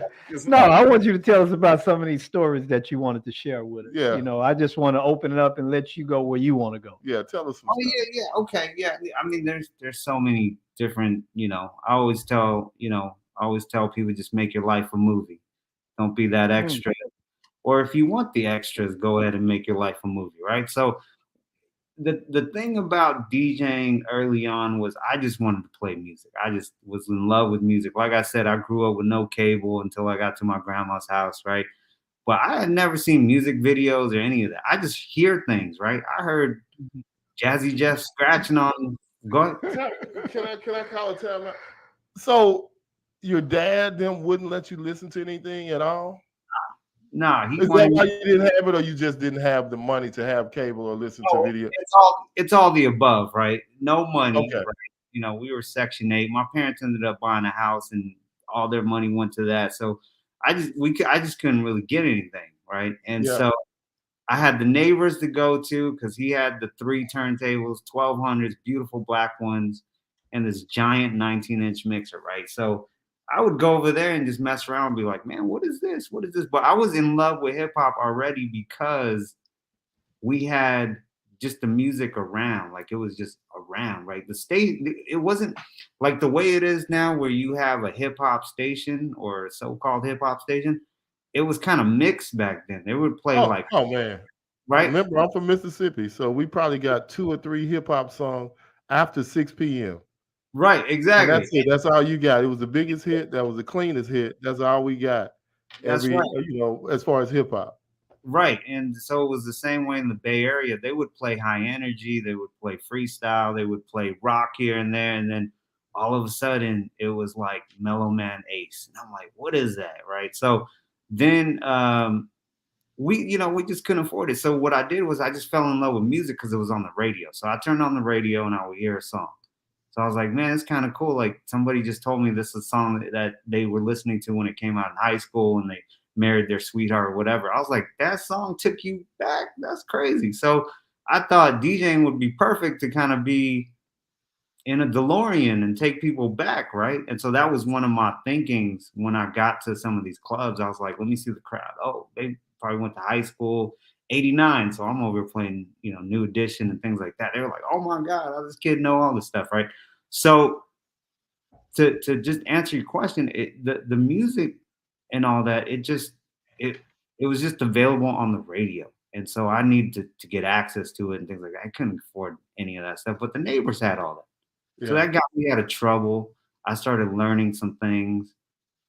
No, I want you to tell us about some of these stories that you wanted to share with us. Yeah. I just want to open it up and let you go where you want to go. Yeah, tell us some stuff. Okay. Yeah. I mean, there's so many different, I always tell people just make your life a movie. Don't be that extra. or if you want the extras, go ahead and make your life a movie, right? So the thing about DJing early on was I just wanted to play music. I just was in love with music. Like I said, I grew up with no cable until I got to my grandma's house, right? But I had never seen music videos or any of that. I just hear things, right? I heard Jazzy Jeff scratching on. Go ahead. Can I call a time out? So your dad then wouldn't let you listen to anything at all? Nah, he Is that wanted why me. you didn't have it, or you just didn't have the money to have cable or listen to Oh, video? it's all the above, right? No money, Okay. right? You know, we were Section 8. My parents ended up buying a house, and all their money went to that. So I just couldn't really get anything, right? And Yeah. so I had the neighbors to go to because he had the 3 turntables, 1200s, beautiful black ones, and this giant 19-inch mixer, right? So I would go over there and just mess around and be like, man, what is this? What is this? But I was in love with hip hop already because we had just the music around, like it was just around, right? The state, it wasn't like the way it is now where you have a hip hop station or a so-called hip hop station. It was kind of mixed back then. They would play like, Oh man. right? Remember, I'm from Mississippi, so we probably got 2 or 3 hip hop songs after 6 p.m. Right, And exactly. that's it. That's all you got. It was the biggest hit. That was the cleanest hit. That's all we got. That's Every, right. as far as hip hop. Right. And so it was the same way in the Bay Area. They would play high energy, they would play freestyle, they would play rock here and there. And then all of a sudden it was like Mellow Man Ace. And I'm like, what is that? Right. So then we just couldn't afford it. So what I did was I just fell in love with music because it was on the radio. So I turned on the radio and I would hear a song. So I was like, man, it's kind of cool. Like somebody just told me this is a song that they were listening to when it came out in high school and they married their sweetheart or whatever. I was like, that song took you back. That's crazy. So I thought DJing would be perfect to kind of be in a DeLorean and take people back, right? And so that was one of my thinkings when I got to some of these clubs. I was like, let me see the crowd. Oh, they probably went to high school, 89. So I'm over playing, New Edition and things like that. They were like, oh my God, how does this kid know all this stuff, right? So to just answer your question, the music and all that, it was just available on the radio. And so I needed to get access to it and things like that. I couldn't afford any of that stuff, but the neighbors had all that. So that got me out of trouble. I started learning some things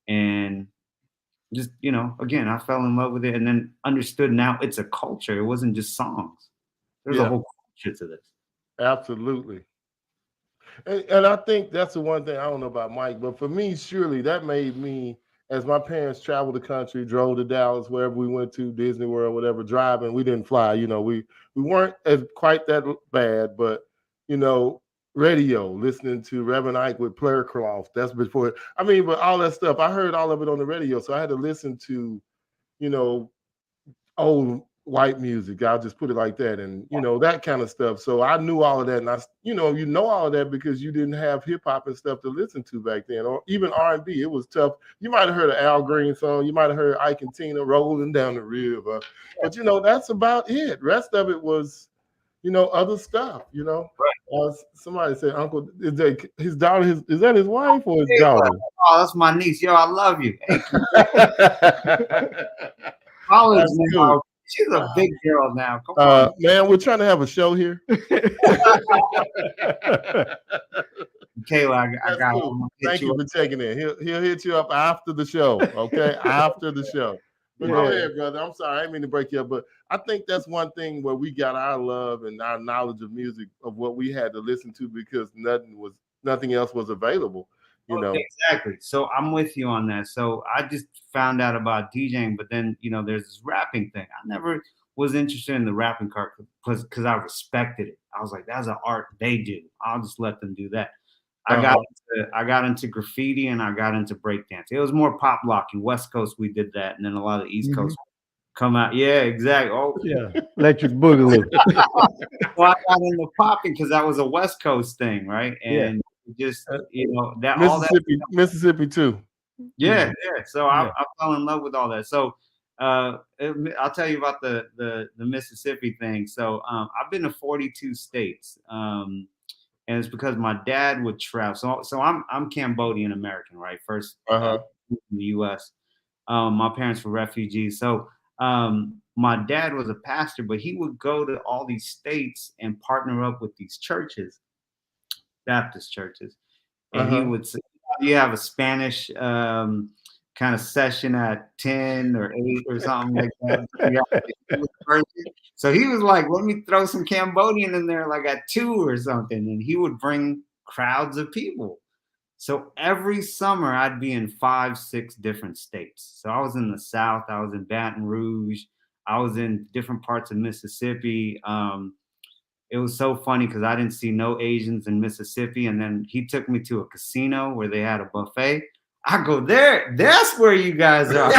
and just, again, I fell in love with it and then understood now it's a culture. It wasn't just songs. There's a whole culture to this. Absolutely. And I think that's the one thing, I don't know about Mike, but for me, surely that made me, as my parents traveled the country, drove to Dallas, wherever we went to, Disney World, whatever, driving. We didn't fly, we weren't as quite that bad, but radio, listening to Reverend Ike with Player Cloth. That's before, but all that stuff, I heard all of it on the radio. So I had to listen to, old white music. I'll just put it like that. And, that kind of stuff. So I knew all of that. And you know all of that because you didn't have hip hop and stuff to listen to back then, or even R&B. It was tough. You might have heard an Al Green song. You might have heard Ike and Tina rolling down the river. But, that's about it. Rest of it was, other stuff, Right. Somebody said, Uncle, is that his daughter? Is that his wife or his daughter? Oh, that's my niece. Yo, I love you. College now. She's a big girl now. Come on. Man, we're trying to have a show here. Kayla, I got cool. Thank you for taking it. He'll hit you up after the show, okay? After the show. But go ahead, brother. I'm sorry, I didn't mean to break you up, but I think that's one thing where we got our love and our knowledge of music, of what we had to listen to because nothing else was available. Exactly. So I'm with you on that. So I just found out about DJing, but then there's this rapping thing. I never was interested in the rapping part because I respected it. I was like, that's an art they do. I'll just let them do that. I got into graffiti and I got into breakdance. It was more pop locking. West Coast, we did that, and then a lot of East Coast come out. Yeah, exactly. Oh, yeah, Electric Boogaloo. Well, I got into popping because that was a West Coast thing, right? And just that Mississippi too. Yeah. So I fell in love with all that. So I'll tell you about the Mississippi thing. So I've been to 42 states, and it's because my dad would travel. So I'm Cambodian American, right? First in the U.S. My parents were refugees, so My dad was a pastor, but he would go to all these states and partner up with these churches, Baptist churches. And he would say, you have a Spanish kind of session at 10 or 8 or something like that. So he was like, let me throw some Cambodian in there like at 2 or something. And he would bring crowds of people. So every summer I'd be in 5, 6 different states. So I was in the South, I was in Baton Rouge, I was in different parts of Mississippi. It was so funny because I didn't see no Asians in Mississippi. And then he took me to a casino where they had a buffet. I go, there, that's where you guys are.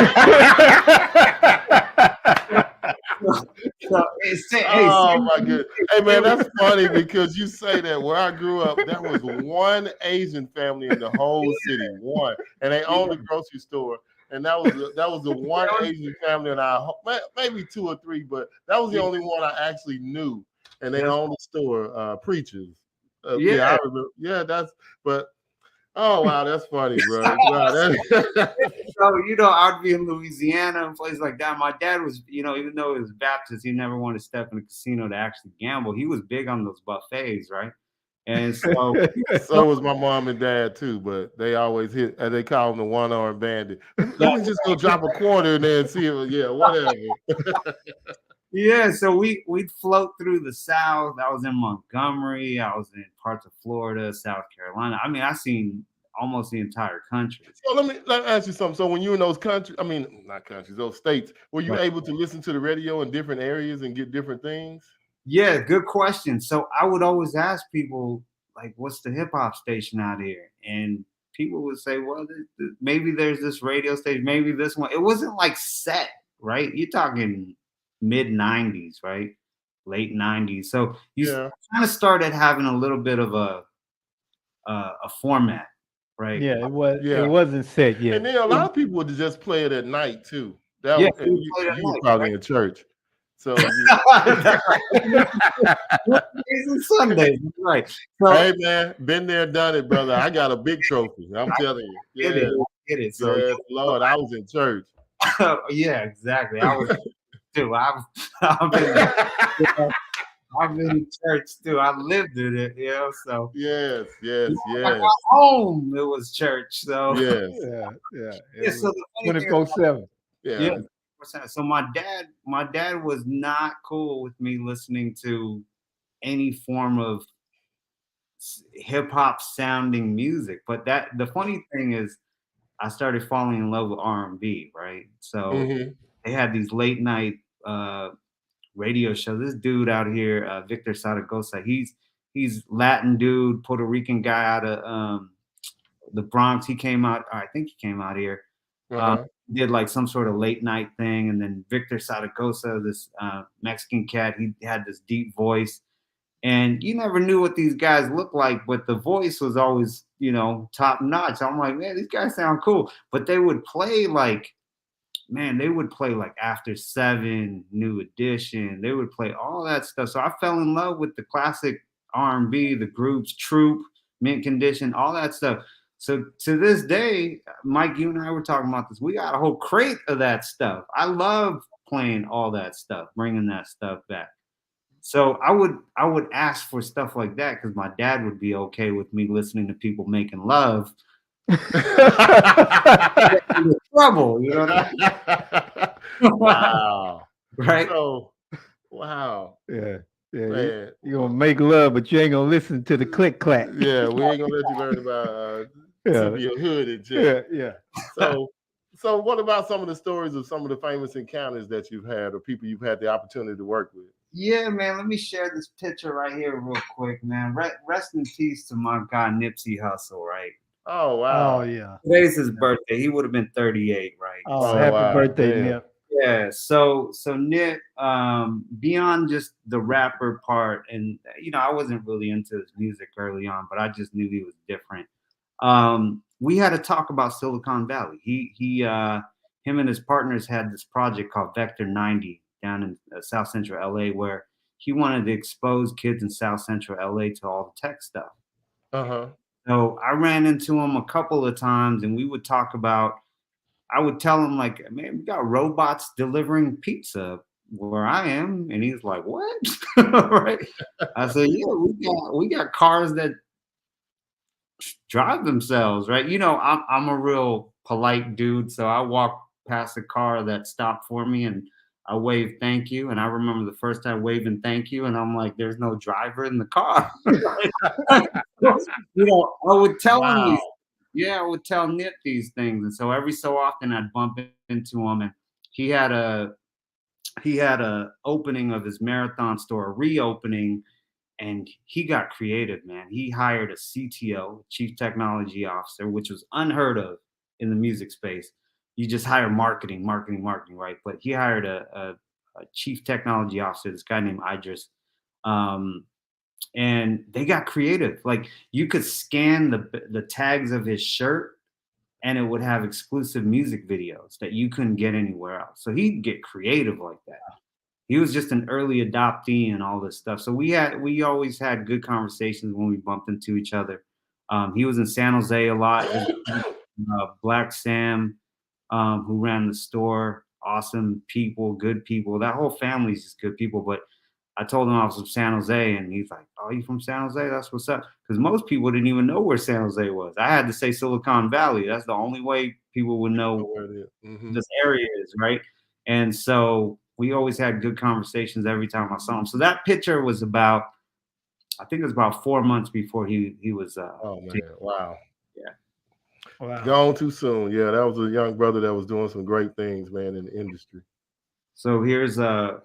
Oh my goodness. Hey man, that's funny because you say that where I grew up, there was one Asian family in the whole city, one, and they owned a grocery store. And that was the one Asian family in our maybe 2 or 3, but that was the only one I actually knew. And they owned the store, Preachers. Yeah, I remember. Yeah, but oh wow, that's funny, bro. Wow, so I'd be in Louisiana and places like that. My dad was, even though he was Baptist, he never wanted to step in a casino to actually gamble. He was big on those buffets, right? And so so was my mom and dad too, but they always hit, and they call him the one-armed bandit. Let me just go drop a quarter in there and see it. Yeah, whatever. Yeah, so we'd float through the South. I was in Montgomery. I was in parts of Florida, South Carolina. I mean, I seen almost the entire country. So let me ask you something. So when you were in those countries, not countries, those states, were you able to listen to the radio in different areas and get different things? Yeah, good question. So I would always ask people, like, what's the hip hop station out here? And people would say, well, maybe there's this radio station, maybe this one. It wasn't like set, right? You're talking mid 90s, right? Late 90s. So you kind of started having a little bit of a format, right? Yeah, it wasn't set yet. And then a lot of people would just play it at night too. You were probably in church. So Sundays, right? So, hey man, been there, done it, brother. I got a big trophy. I'm telling you. Get it. So yes, Lord, I was in church. Yeah, exactly. I was too. I've been in church too. I lived in it, So yes. I got home, it was church. So yes. So 24/7. Yeah. So my dad was not cool with me listening to any form of hip hop sounding music. But the funny thing is, I started falling in love with R&B, right? So they had these late night radio shows. This dude out here, Victor Saragosa, he's Latin dude, Puerto Rican guy out of the Bronx. He came out, I think he came out here. Did like some sort of late night thing, and then Victor Saragosa, this Mexican cat, he had this deep voice, and you never knew what these guys looked like, but the voice was always, top notch. I'm like, man, these guys sound cool. But they would play like After 7, New Edition. They would play all that stuff. So I fell in love with the classic R&B, the groups, Troop, Mint Condition, all that stuff. So to this day, Mike, you and I were talking about this. We got a whole crate of that stuff. I love playing all that stuff, bringing that stuff back. So I would ask for stuff like that because my dad would be okay with me listening to people making love. Trouble, you know what I mean? Wow. Right? So, wow. Yeah. You're gonna make love, but you ain't gonna listen to the click clack. Yeah, we ain't gonna let you learn about your hood and shit. Yeah. So what about some of the stories of some of the famous encounters that you've had or people you've had the opportunity to work with? Yeah, man. Let me share this picture right here real quick, man. Rest in peace to my guy Nipsey Hussle, right? Oh wow. Oh yeah. Today's his birthday. He would have been 38, right? Oh, happy birthday, Nip. Yeah, so Nip, beyond just the rapper part, and I wasn't really into his music early on, but I just knew he was different. We had to talk about Silicon Valley. Him and his partners had this project called Vector 90 down in South Central LA, where he wanted to expose kids in South Central LA to all the tech stuff. So I ran into him a couple of times, and we would talk about. I would tell him like, man, we got robots delivering pizza where I am, and he's like, what? Right? I said, yeah, we got cars that drive themselves, right? You know, I'm a real polite dude, so I walked past a car that stopped for me, and I waved thank you. And I remember the first time waving thank you, and I'm like, there's no driver in the car. You know, I would tell him these, I would tell Nip these things, and so every so often I'd bump into him, and he had a opening of his marathon store, a reopening, and he got creative, man. He hired a CTO, Chief Technology Officer, which was unheard of in the music space. You just hire marketing, right? But he hired a Chief Technology Officer, this guy named Idris. And they got creative. Like you could scan the tags of his shirt and it would have exclusive music videos that you couldn't get anywhere else. So he'd get creative like that. He was just an early adoptee and all this stuff. So we always had good conversations when we bumped into each other. He was in San Jose a lot. Black Sam, who ran the store, awesome people, good people. That whole family's just good people. But I told him I was from San Jose, and he's like, "Oh, you from San Jose? That's what's up." Because most people didn't even know where San Jose was. I had to say Silicon Valley. That's the only way people would know where this area is, right? And so we always had good conversations every time I saw him. So that picture was about, I think it was about 4 months before he was. Oh man! Wow. Yeah. Wow. Gone too soon. Yeah, that was a young brother that was doing some great things, man, in the industry. So here's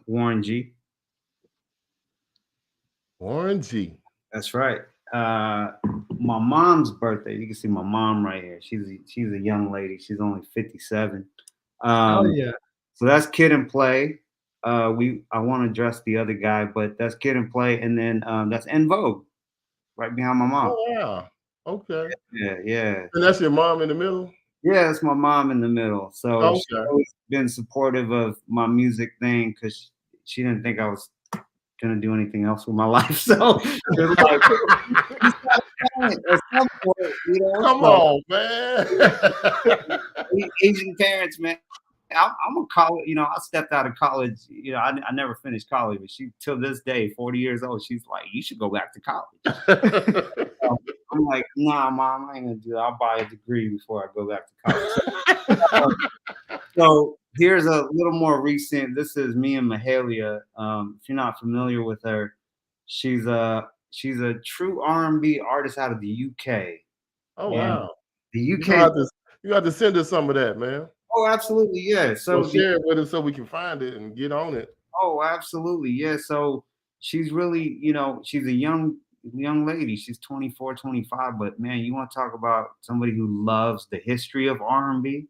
Warren G. Warren G. That's right. My mom's birthday. You can see my mom right here. She's a young lady. She's only 57. Oh yeah. So that's Kid and Play. I want to address the other guy, but that's Kid and Play, and then that's En Vogue, right behind my mom. Oh yeah. Okay. Yeah. And that's your mom in the middle? Yeah, that's my mom in the middle. So she's okay. always been supportive of my music thing because she didn't think I was gonna do anything else with my life. So like, at some point, you know, come on, man. Asian parents, man. I'm a college, you know, I stepped out of college, you know, I never finished college, but she, till this day, 40 years old, she's like, you should go back to college. I'm like, nah, mom, I ain't gonna do that. I'll buy a degree before I go back to college. So here's a little more recent. This is me and Mahalia. If you're not familiar with her, she's a true R&B artist out of the UK. Oh wow. The UK. You got to send us some of that, man. Oh, absolutely, yeah. So share it with us so we can find it and get on it. Oh, absolutely, yeah. So she's really, you know, she's a young lady. She's 24, 25. But man, you want to talk about somebody who loves the history of R&B,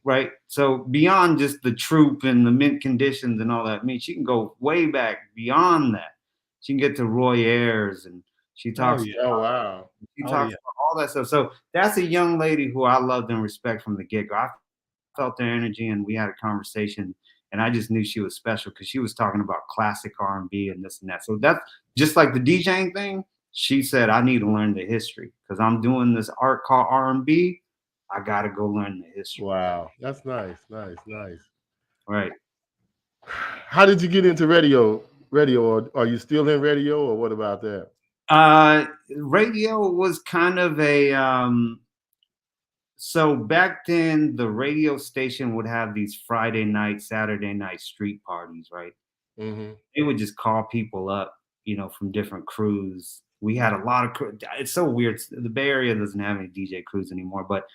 right? So beyond just the Troop and the Mint Conditions and all that, I mean, she can go way back beyond that. She can get to Roy Ayers, and she talks. Wow. She talks about all that stuff. So that's a young lady who I loved and respect from the get-go. I felt their energy, and we had a conversation, and I just knew she was special because she was talking about classic R&B and this and that. So that's just like the DJing thing. She said, I need to learn the history because I'm doing this art called R&B. I got to go learn the history. Wow. That's nice. Right. How did you get into radio? Or are you still in radio, or what about that? Radio was kind of a so back then the radio station would have these Friday night, Saturday night street parties, right? They would just call people up, you know, from different crews. We had a lot of it's so weird. The Bay Area doesn't have any DJ crews anymore, but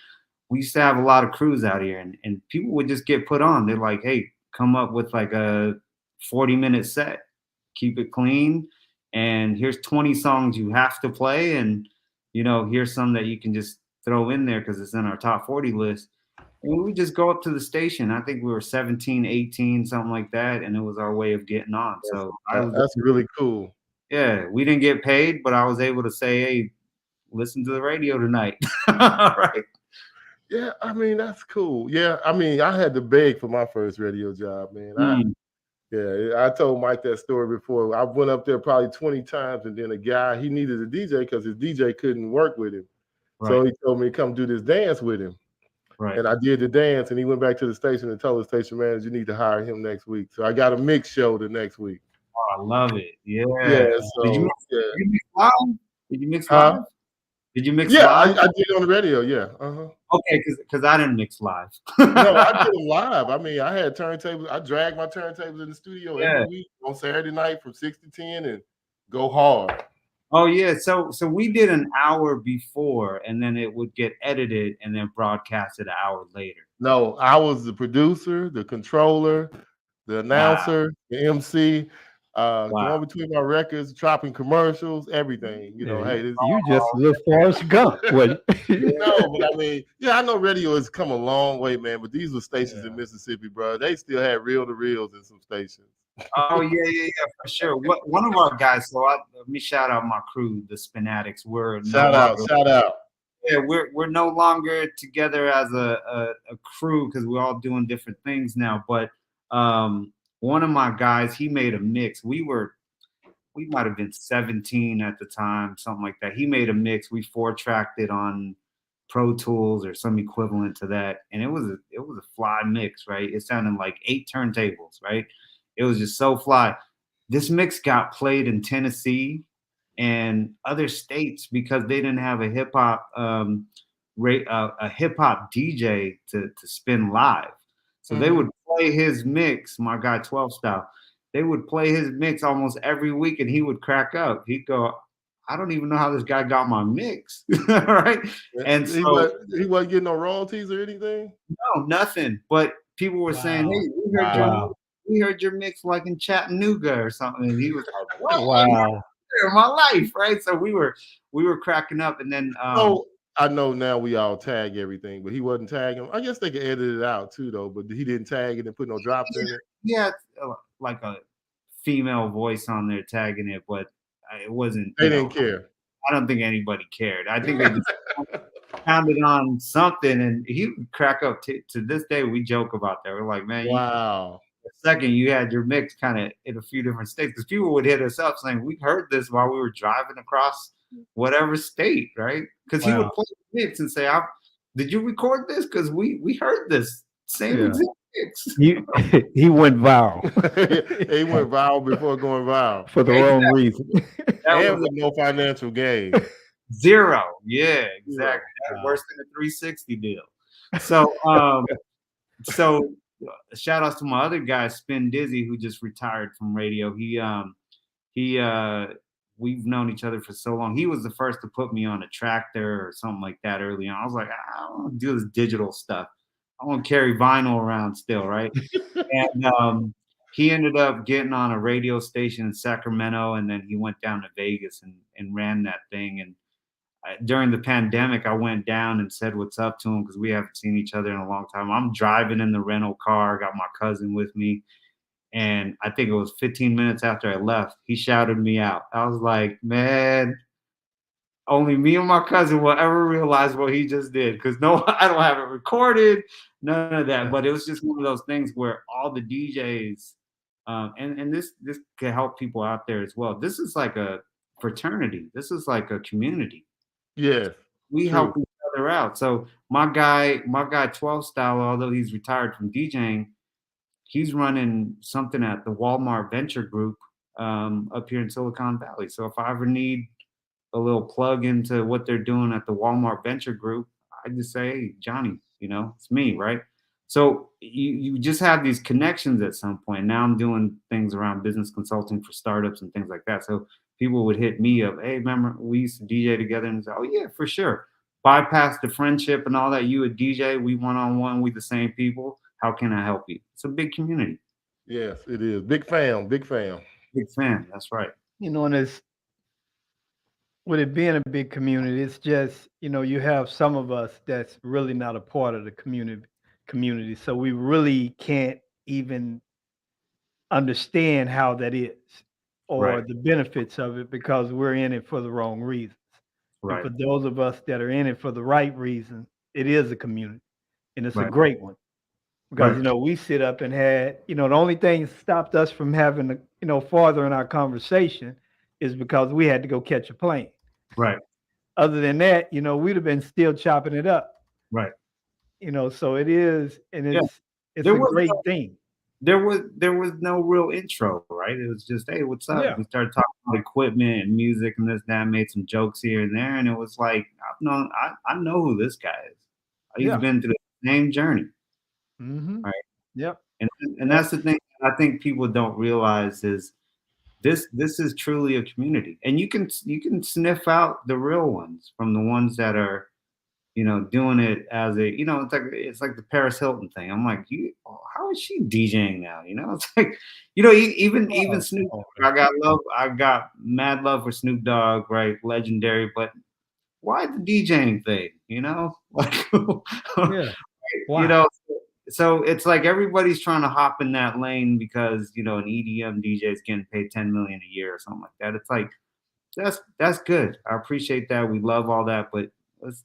we used to have a lot of crews out here, and people would just get put on. They're like, hey, come up with like a 40-minute set, keep it clean. And here's 20 songs you have to play. And, you know, here's some that you can just throw in there because it's in our top 40 list. And we just go up to the station. I think we were 17, 18, something like that. And it was our way of getting on. So that's really cool. Yeah, we didn't get paid, but I was able to say, hey, listen to the radio tonight. Right. Yeah, I mean, that's cool. Yeah, I mean, I had to beg for my first radio job, man. I told Mike that story before. I went up there probably 20 times, and then a guy, he needed a DJ because his DJ couldn't work with him. Right. So he told me to come do this dance with him. Right. And I did the dance, and he went back to the station and told the station manager, "You need to hire him next week." So I got a mix show the next week. Oh, I love it. Yeah. Yeah. Did you So mix, yeah. did you mix live? Did you mix Huh? live? Did you mix Yeah, live? I did it on the radio. Yeah. Okay, because I didn't mix live. No, I did it live. I mean, I had turntables. I dragged my turntables in the studio every week on Saturday night from 6 to 10 and go hard. Oh yeah, so we did an hour before, and then it would get edited and then broadcasted an hour later. No, I was the producer, the controller, the announcer, the MC, going between my records, chopping commercials, everything. You know, hey, this, You just a little Forrest Gump. Well, no, but I mean, yeah, I know radio has come a long way, man. But these were stations in Mississippi, bro. They still had reel-to-reels in some stations. Oh yeah, for sure. One of our guys. So let me shout out my crew, the Spinatiks. Shout out. Yeah, we're no longer together as a crew because we're all doing different things now. But one of my guys, he made a mix. We might have been 17 at the time, something like that. He made a mix. We 4-tracked it on Pro Tools or some equivalent to that, and it was a fly mix, right? It sounded like 8 turntables, right? It was just so fly. This mix got played in Tennessee and other states because they didn't have a hip hop DJ to spin live. So they would play his mix, my guy 12 Style. They would play his mix almost every week, and he would crack up. He'd go, "I don't even know how this guy got my mix." Right? And so he wasn't getting no royalties or anything. No, nothing. But people were saying, "Hey, we heard your mix like in Chattanooga or something." And he was like, "What? Wow, my life!" Right? So we were cracking up, and then oh, I know now we all tag everything, but he wasn't tagging. I guess they could edit it out too, though. But he didn't tag it and put no drops in it. Yeah, like a female voice on there tagging it, but it wasn't. They didn't care. I don't think anybody cared. I think they just pounded on something, and he would crack up. To this day, we joke about that. We're like, man, wow. The second you had your mix kind of in a few different states, because people would hit us up saying, "We heard this while we were driving across whatever state," right? Because he would play the mix and say, "Did you record this? Because we heard this same exact mix." He went viral. He went viral before going viral for the wrong reason. And with no financial gain. Zero. Yeah, exactly. Wow. Worse than a 360 deal. So, so shout outs to my other guy, Spindizzy, who just retired from radio. We've known each other for so long. He was the first to put me on a tractor or something like that early on. I was like, I don't want to do this digital stuff. I want to carry vinyl around still, right? And he ended up getting on a radio station in Sacramento, and then he went down to Vegas and ran that thing. And during the pandemic, I went down and said what's up to him because we haven't seen each other in a long time. I'm driving in the rental car, got my cousin with me. And I think it was 15 minutes after I left, he shouted me out. I was like, man, only me and my cousin will ever realize what he just did. Because I don't have it recorded, none of that. But it was just one of those things where all the DJs, and this can help people out there as well. This is like a fraternity. This is like a community. Yeah. We help each other out. So my guy 12 Style, although he's retired from DJing, he's running something at the Walmart Venture Group up here in Silicon Valley. So if I ever need a little plug into what they're doing at the Walmart Venture Group, I just say, "Hey, Johnny, it's me," right? So you just have these connections at some point. Now I'm doing things around business consulting for startups and things like that. So people would hit me up, "Hey, remember we used to DJ together?" And say, "Oh yeah, for sure." Bypass the friendship and all that. You a DJ, we one-on-one, we the same people. How can I help you? It's a big community. Yes, it is. Big fan. Big fan. That's right. And it's with it being a big community, it's just, you have some of us that's really not a part of the community. So we really can't even understand how that is or the benefits of it because we're in it for the wrong reasons. Right. And for those of us that are in it for the right reason, it is a community and it's a great one. Because, we sit up and had, the only thing that stopped us from having, farther in our conversation is because we had to go catch a plane. Right. Other than that, we'd have been still chopping it up. Right. You know, so it is, and Yeah. it's There a was great no, thing. there was no real intro, right? It was just, hey, what's up? Yeah. We started talking about equipment and music and this, that, made some jokes here and there, and it was like, I know who this guy is. He's Yeah. been through the same journey, Mm-hmm. right? Yep. And that's the thing I think people don't realize is this is truly a community, and you can sniff out the real ones from the ones that are, doing it as a, it's like the Paris Hilton thing. I'm like, how is she DJing now? It's like, even Snoop Dogg, I got mad love for Snoop Dogg, right? Legendary, but why the DJing thing? Like, Yeah. Wow. so it's like everybody's trying to hop in that lane because an EDM DJ is getting paid $10 million a year or something like that. It's like that's good. I appreciate that. We love all that, but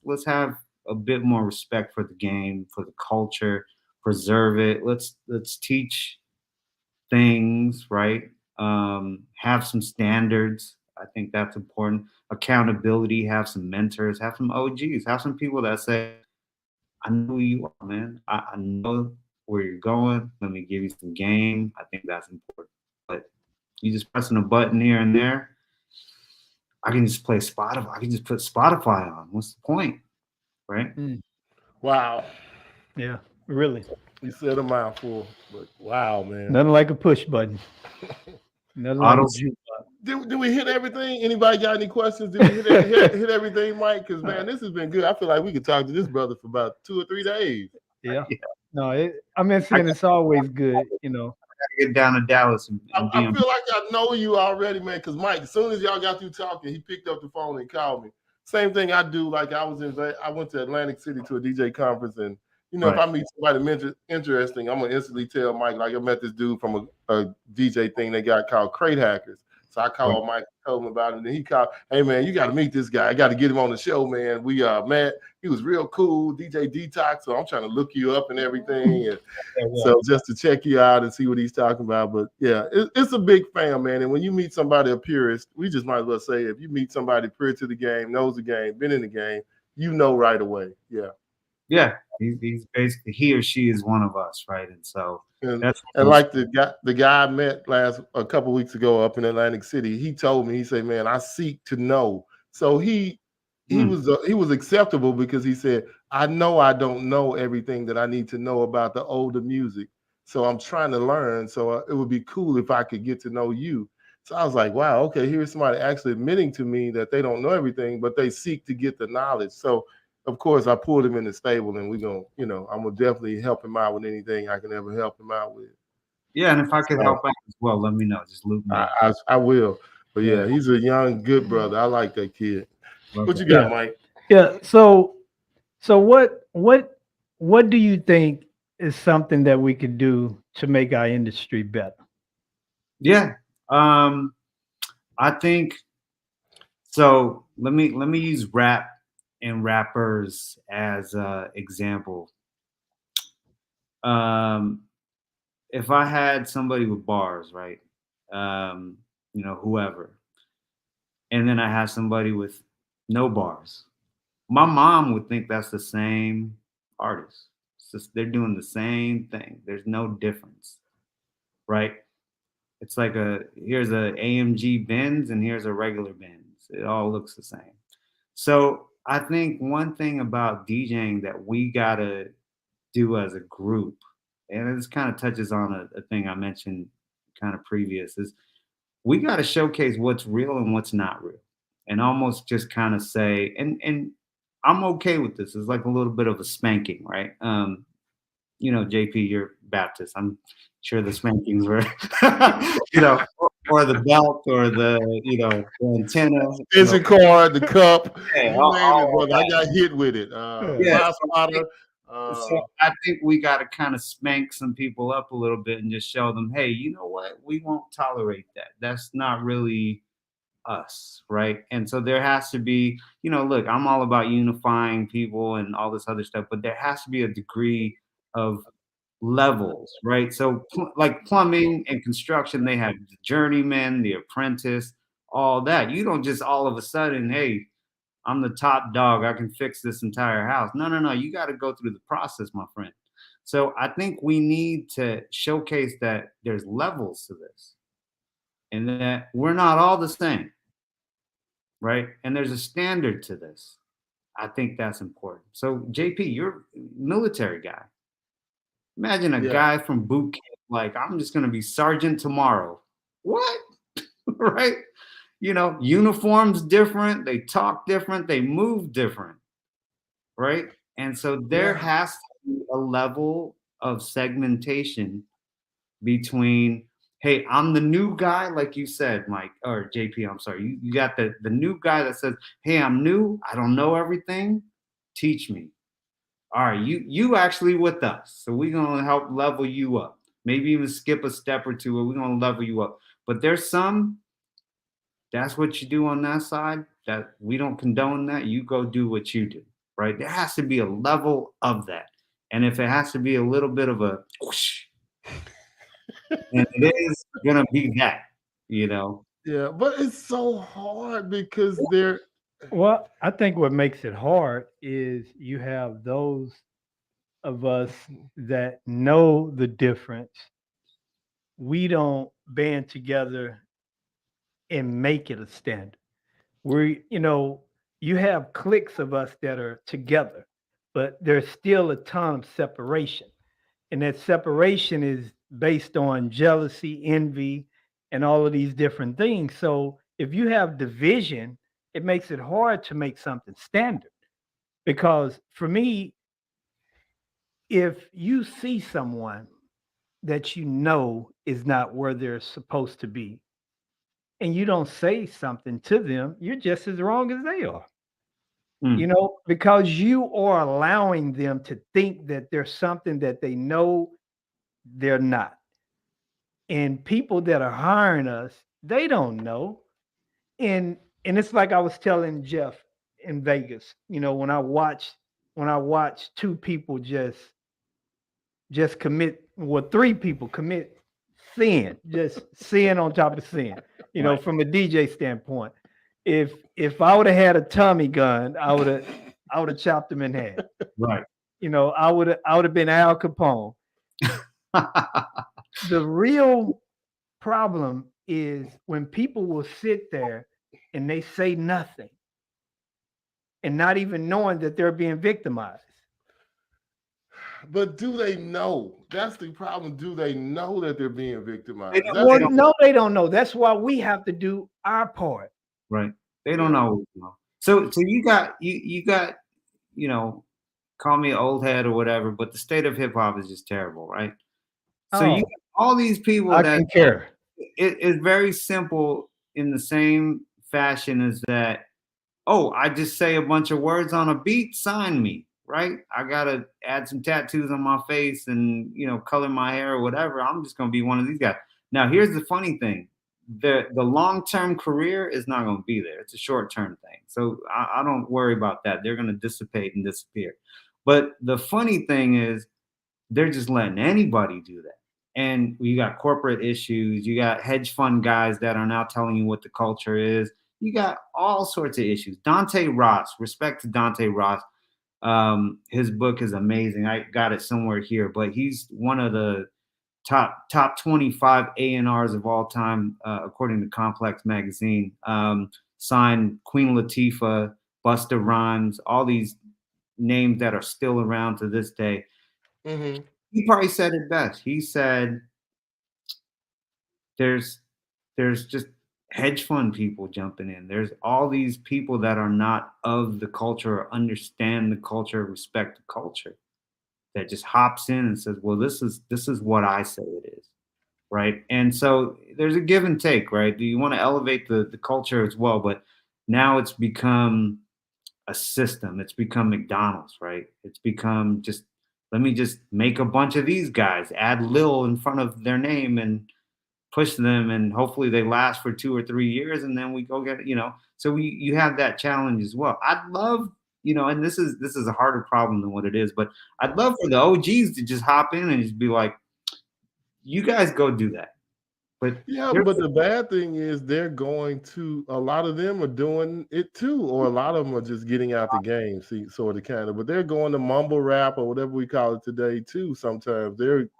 let's have a bit more respect for the game, for the culture, preserve it. Let's teach things, right? Have some standards. I think that's important. Accountability, have some mentors, have some OGs, have some people that say, I know who you are, man. I know where you're going. Let me give you some game. I think that's important. But you just pressing a button here and there. I can just play Spotify. I can just put Spotify on. What's the point? Right? Wow. Yeah. Really. You said a mouthful, but wow, man. Nothing like a push button. Nothing like a juke button. Did we hit everything? Anybody got any questions? Did we hit everything, Mike? Because man, this has been good. I feel like we could talk to this brother for about 2 or 3 days. Yeah. No, it's always good, Get down to Dallas and I feel like I know you already, man. Because Mike, as soon as y'all got through talking, he picked up the phone and called me. Same thing I do. Like I went to Atlantic City to a DJ conference, and if I meet somebody interesting, I'm gonna instantly tell Mike. Like I met this dude from a DJ thing they got called Crate Hackers. So I called Mike, told him about it, and he called, hey man, you got to meet this guy. I got to get him on the show, man. We met. He was real cool, DJ Detoxx. So I'm trying to look you up and everything, and so just to check you out and see what he's talking about. But yeah, it's a big fan, man. And when you meet somebody a purist, we just might as well say, if you meet somebody pure to the game, knows the game, been in the game, right away. Yeah. Yeah, he's basically, he or she is one of us, right? And so and like the guy I met a couple weeks ago up in Atlantic City, he told me, he said, man, I seek to know. So he was acceptable because he said, I know I don't know everything that I need to know about the older music. So I'm trying to learn. So it would be cool if I could get to know you. So I was like, wow, okay, here's somebody actually admitting to me that they don't know everything, but they seek to get the knowledge. So of course, I pulled him in the stable, and I'm gonna definitely help him out with anything I can ever help him out with. Yeah, and if I could help out as well, let me know. Just loop me. I will. But yeah, he's a young, good brother. I like that kid. What you got, Mike? Yeah. So what do you think is something that we could do to make our industry better? Yeah, I think so. Let me use rap and rappers as an example. If I had somebody with bars, right? Whoever, and then I had somebody with no bars, my mom would think that's the same artist. It's just, they're doing the same thing. There's no difference, right? It's like here's a AMG Benz and here's a regular Benz. It all looks the same. So I think one thing about DJing that we gotta do as a group, and this kind of touches on a thing I mentioned kind of previous, is we gotta showcase what's real and what's not real, and almost just kind of say, and I'm okay with this. It's like a little bit of a spanking, right? JP, you're Baptist. I'm sure the spankings were, or the belt, or the antenna. Extension cord, the cup. Yeah, I got hit with it. So I think we got to kind of spank some people up a little bit and just show them, hey, you know what? We won't tolerate that. That's not really us, right? And so there has to be, look, I'm all about unifying people and all this other stuff, but there has to be a degree of levels, right? So like plumbing and construction, they have the journeyman, the apprentice, all that. You don't just all of a sudden, hey, I'm the top dog. I can fix this entire house. No. You got to go through the process, my friend. So I think we need to showcase that there's levels to this and that we're not all the same, right? And there's a standard to this. I think that's important. So JP, you're a military guy. Imagine a guy from boot camp, like, I'm just going to be sergeant tomorrow. What? Right? You know, uniforms different, they talk different, they move different, right? And so there has to be a level of segmentation between, hey, I'm the new guy, like you said, Mike, or JP, I'm sorry. You got the new guy that says, hey, I'm new, I don't know everything, teach me. All right, you actually with us, so we're gonna help level you up. Maybe even skip a step or two, or we're gonna level you up. But there's some, that's what you do on that side, that we don't condone that. You go do what you do, right? There has to be a level of that. And if it has to be a little bit of a whoosh, and it is gonna be that, you know. Yeah, but it's so hard because they're Well, I think what makes it hard is you have those of us that know the difference. We don't band together and make it a standard. You have cliques of us that are together, but there's still a ton of separation. And that separation is based on jealousy, envy, and all of these different things. So if you have division, it makes it hard to make something standard. Because for me, if you see someone that you know is not where they're supposed to be, and you don't say something to them, you're just as wrong as they are. Because you are allowing them to think that there's something that they know they're not. And people that are hiring us, they don't know. And it's like I was telling Jeff in Vegas, when I watched two people just commit, three people commit sin, just sin on top of sin, right. From a DJ standpoint. If I would have had a Tommy gun, I would have chopped him in half. Right. I would have been Al Capone. The real problem is when people will sit there and they say nothing and not even knowing that they're being victimized. But do they know? That's the problem. Do they know that they're being victimized? No, they don't know. That's why we have to do our part. Right. They don't know. So you got, call me an old head or whatever, but the state of hip hop is just terrible, right? So you got all these people I can care. It's very simple in the same fashion as that. Oh, I just say a bunch of words on a beat, sign me, right? I gotta add some tattoos on my face and color my hair or whatever. I'm just gonna be one of these guys. Now, here's the funny thing: the long-term career is not gonna be there. It's a short-term thing. So I don't worry about that. They're gonna dissipate and disappear. But the funny thing is, they're just letting anybody do that. And you got corporate issues. You got hedge fund guys that are now telling you what the culture is. You got all sorts of issues. Dante Ross, respect to Dante Ross. His book is amazing. I got it somewhere here, but he's one of the top 25 A&Rs of all time, according to Complex Magazine. Signed Queen Latifah, Busta Rhymes, all these names that are still around to this day. Mm-hmm. He probably said it best. He said, there's just hedge fund people jumping in. There's all these people that are not of the culture or understand the culture, respect the culture, that just hops in and says, well, this is what I say it is, right? And so there's a give and take, right? You want to elevate the culture as well, but now it's become a system. It's become McDonald's, right? It's become just, let me just make a bunch of these guys, add Lil in front of their name and push them, and hopefully they last for 2 or 3 years, and then we go get it, So you have that challenge as well. I'd love, and this is a harder problem than what it is, but I'd love for the OGs to just hop in and just be like, you guys go do that. But Yeah, but the bad thing is they're going to, a lot of them are doing it too, or a lot of them are just getting out the game, see, sort of kind of, but they're going to mumble rap or whatever we call it today too. Sometimes they're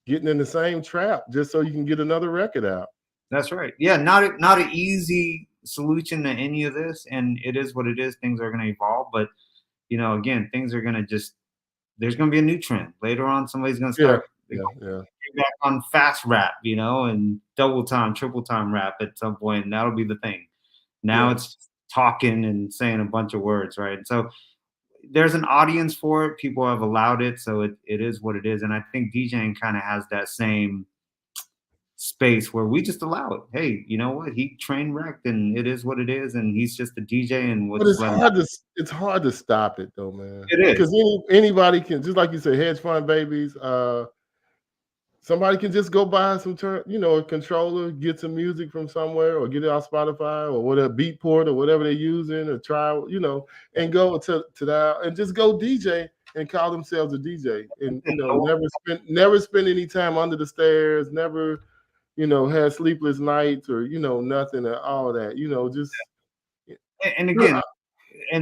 getting in the same trap just so you can get another record out. that's right. Yeah, not an easy solution to any of this, and it is what it is. Things are going to evolve, but again, things are going to there's going to be a new trend later on. Somebody's going to start back on fast rap, and double time, triple time rap at some point, and that'll be the thing. Now it's talking and saying a bunch of words, right? So there's an audience for it. People have allowed it, so it is what it is. And I think DJing kind of has that same space where we just allow it. Hey, you know what? He train wrecked, and it is what it is, and he's just a DJ. And but it's hard to stop it though, man. It is, because anybody can, just like you said, hedge fund babies. Somebody can just go buy some a controller, get some music from somewhere, or get it off Spotify or whatever, Beatport or whatever they're using, or try, and go to that and just go DJ and call themselves a DJ, and never spend any time under the stairs, never had sleepless nights or nothing at all that, just. And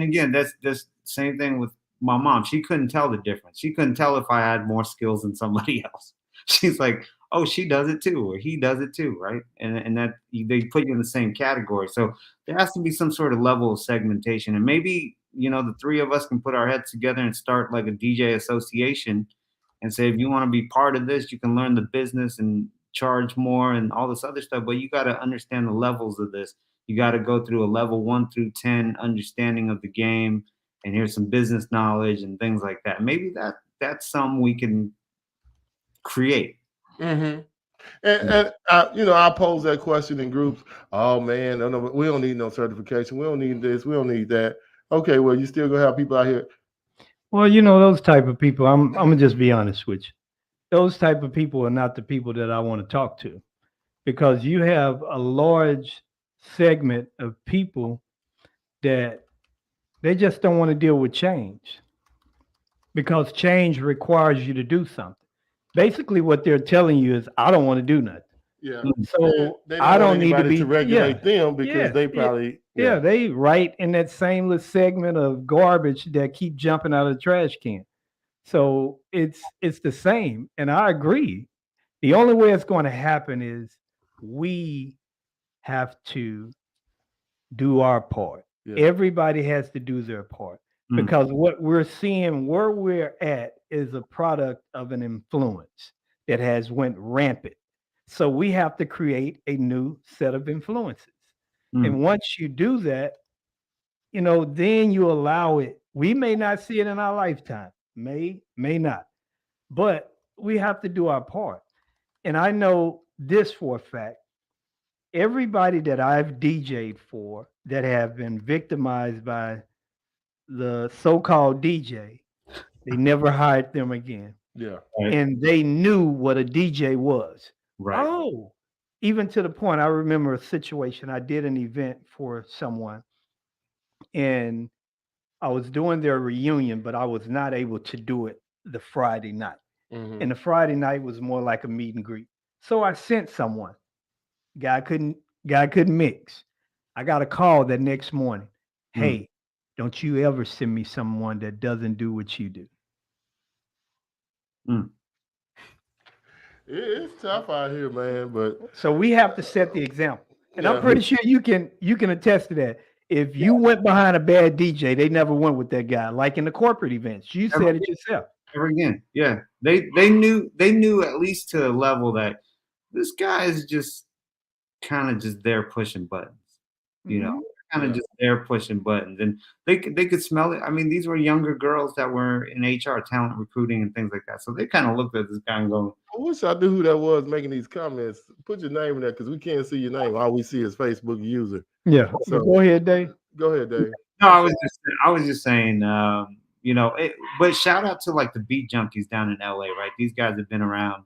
again, that's the same thing with my mom. She couldn't tell the difference. She couldn't tell if I had more skills than somebody else. She's like, oh, she does it too, or he does it too, right? And that they put you in the same category. So there has to be some sort of level of segmentation. And maybe, the three of us can put our heads together and start like a DJ association and say, if you want to be part of this, you can learn the business and charge more and all this other stuff. But you got to understand the levels of this. You got to go through a level 1 through 10 understanding of the game, and here's some business knowledge and things like that. Maybe that's some we can create. Mm-hmm. And I pose that question in groups. Oh man, no, we don't need no certification. We don't need this. We don't need that. Okay, well, you still gonna have people out here. Well, those type of people. I'm gonna just be honest with you. Those type of people are not the people that I want to talk to, because you have a large segment of people that they just don't want to deal with change, because change requires you to do something. Basically, what they're telling you is, I don't want to do nothing. Yeah. So they I don't need to be to regulate them, because they probably they right in that same little segment of garbage that keep jumping out of the trash can. So it's the same, and I agree. The only way it's going to happen is we have to do our part. Yeah. Everybody has to do their part. Because what we're seeing, where we're at, is a product of an influence that has went rampant. So we have to create a new set of influences. And once you do that, then you allow it. We may not see it in our lifetime, may not, but we have to do our part. And I know this for a fact. Everybody that I've DJ'd for that have been victimized by the so-called DJ, they never hired them again. Yeah. Right. And they knew what a DJ was. Right. Oh, even to the point, I remember a situation. I did an event for someone, and I was doing their reunion, but I was not able to do it the Friday night. Mm-hmm. And the Friday night was more like a meet and greet. So I sent someone. Guy couldn't mix. I got a call that next morning. Hey, don't you ever send me someone that doesn't do what you do. It's tough out here, man. But so we have to set the example. And I'm pretty sure you can attest to that. If you went behind a bad DJ, they never went with that guy. Like in the corporate events, you said it yourself. Never again. Yeah, they knew at least to a level that this guy is just kind of just there pushing buttons. Kind of just there pushing buttons, and they could smell it. I mean, these were younger girls that were in HR, talent recruiting, and things like that. So they kind of looked at this guy and go, I wish I knew who that was making these comments. Put your name in there, because we can't see your name. All we see is Facebook user. Yeah. So go ahead, Dave. Go ahead, Dave. No, I was just saying, but shout out to like the beat junkies down in LA, right? These guys have been around.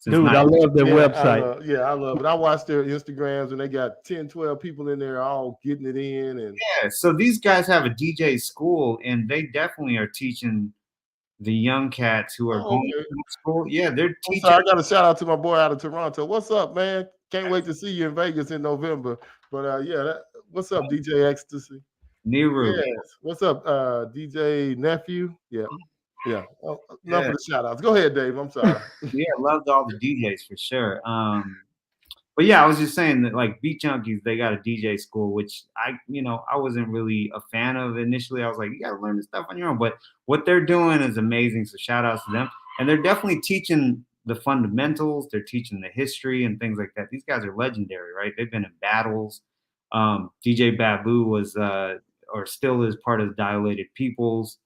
Dude, I love their website. I love it. I watch their Instagrams, and they got 10, 12 people in there all getting it in. And so these guys have a DJ school, and they definitely are teaching the young cats who are going to school. Yeah, they're teaching. I got a shout out to my boy out of Toronto. What's up, man? Can't wait to see you in Vegas in November. But what's up, DJ Ecstasy? Nehru. Yes. What's up, DJ Nephew? Yeah. Yeah. Oh, enough of the shout outs. Go ahead, Dave. I'm sorry. Yeah, loved all the DJs for sure. But yeah, I was just saying that like Beat Junkies, they got a DJ school, which I wasn't really a fan of initially. I was like, you gotta learn this stuff on your own. But what they're doing is amazing. So shout outs to them. And they're definitely teaching the fundamentals. They're teaching the history and things like that. These guys are legendary, right? They've been in battles. DJ Babu was or still is part of Dilated Peoples,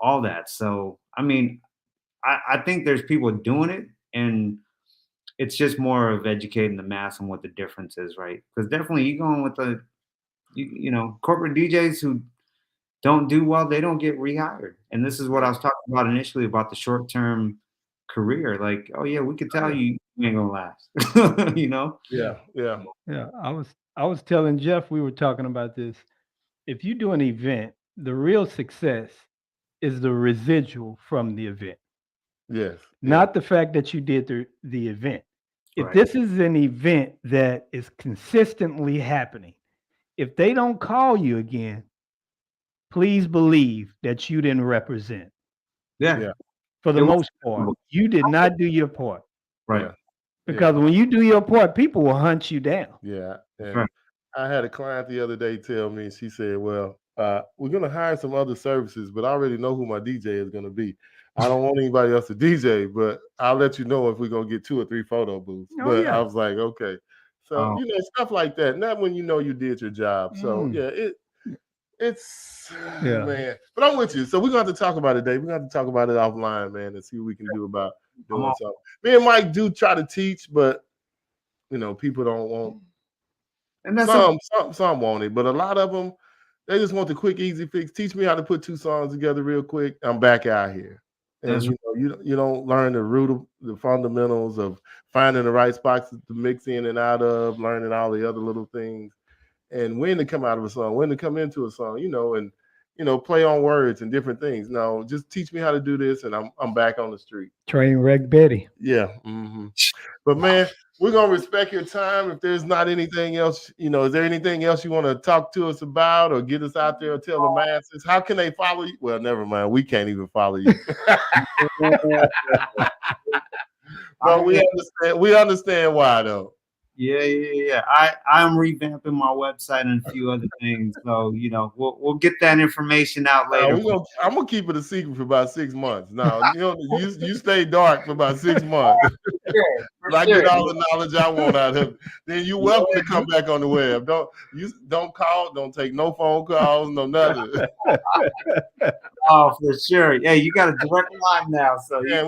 all that. So I mean, I think there's people doing it, and it's just more of educating the mass on what the difference is, right? Because definitely you going with the corporate DJs who don't do well, they don't get rehired. And this is what I was talking about initially about the short-term career. Like, oh yeah, we could tell you ain't gonna last. Yeah. I was telling Jeff, we were talking about this. If you do an event, the real success is the residual from the event. Yes. Not the fact that you did the event. If Right. this is an event that is consistently happening, if they don't call you again, please believe that you didn't represent. Yeah. For the It was- most part, you did not do your part. Right. Because when you do your part, people will hunt you down. Yeah. And Right. I had a client the other day tell me, she said, well, we're going to hire some other services, but I already know who my DJ is going to be. I don't want anybody else to DJ, but I'll let you know if we're going to get 2 or 3 photo booths. Oh, But yeah. I was like, okay. So, stuff like that. Not when you know you did your job. So, it's, man. But I'm with you. So we're going to have to talk about it, Dave. We're going to have to talk about it offline, man, and see what we can do about doing something. Me and Mike do try to teach, but, people don't want. And that's some want it, but a lot of them, they just want the quick, easy fix. Teach me how to put 2 songs together real quick. I'm back out here. And you don't learn the root of the fundamentals of finding the right spots to mix in and out of, learning all the other little things, and when to come out of a song, when to come into a song, and play on words and different things. No, just teach me how to do this, and I'm back on the street. Train wreck Betty. Yeah. But man, we're gonna respect your time. If there's not anything else, is there anything else you want to talk to us about or get us out there and tell the masses? How can they follow you? Well, never mind. We can't even follow you. But we understand why though. Yeah. I'm revamping my website and a few other things. So, we'll get that information out later. I'm gonna keep it a secret for about 6 months. Now, you stay dark for about 6 months. I get all the knowledge I want out of it. Then you're welcome to come back on the web. Don't call, don't take no phone calls, no nothing. Oh, for sure. Yeah, you got a direct line now. So yeah,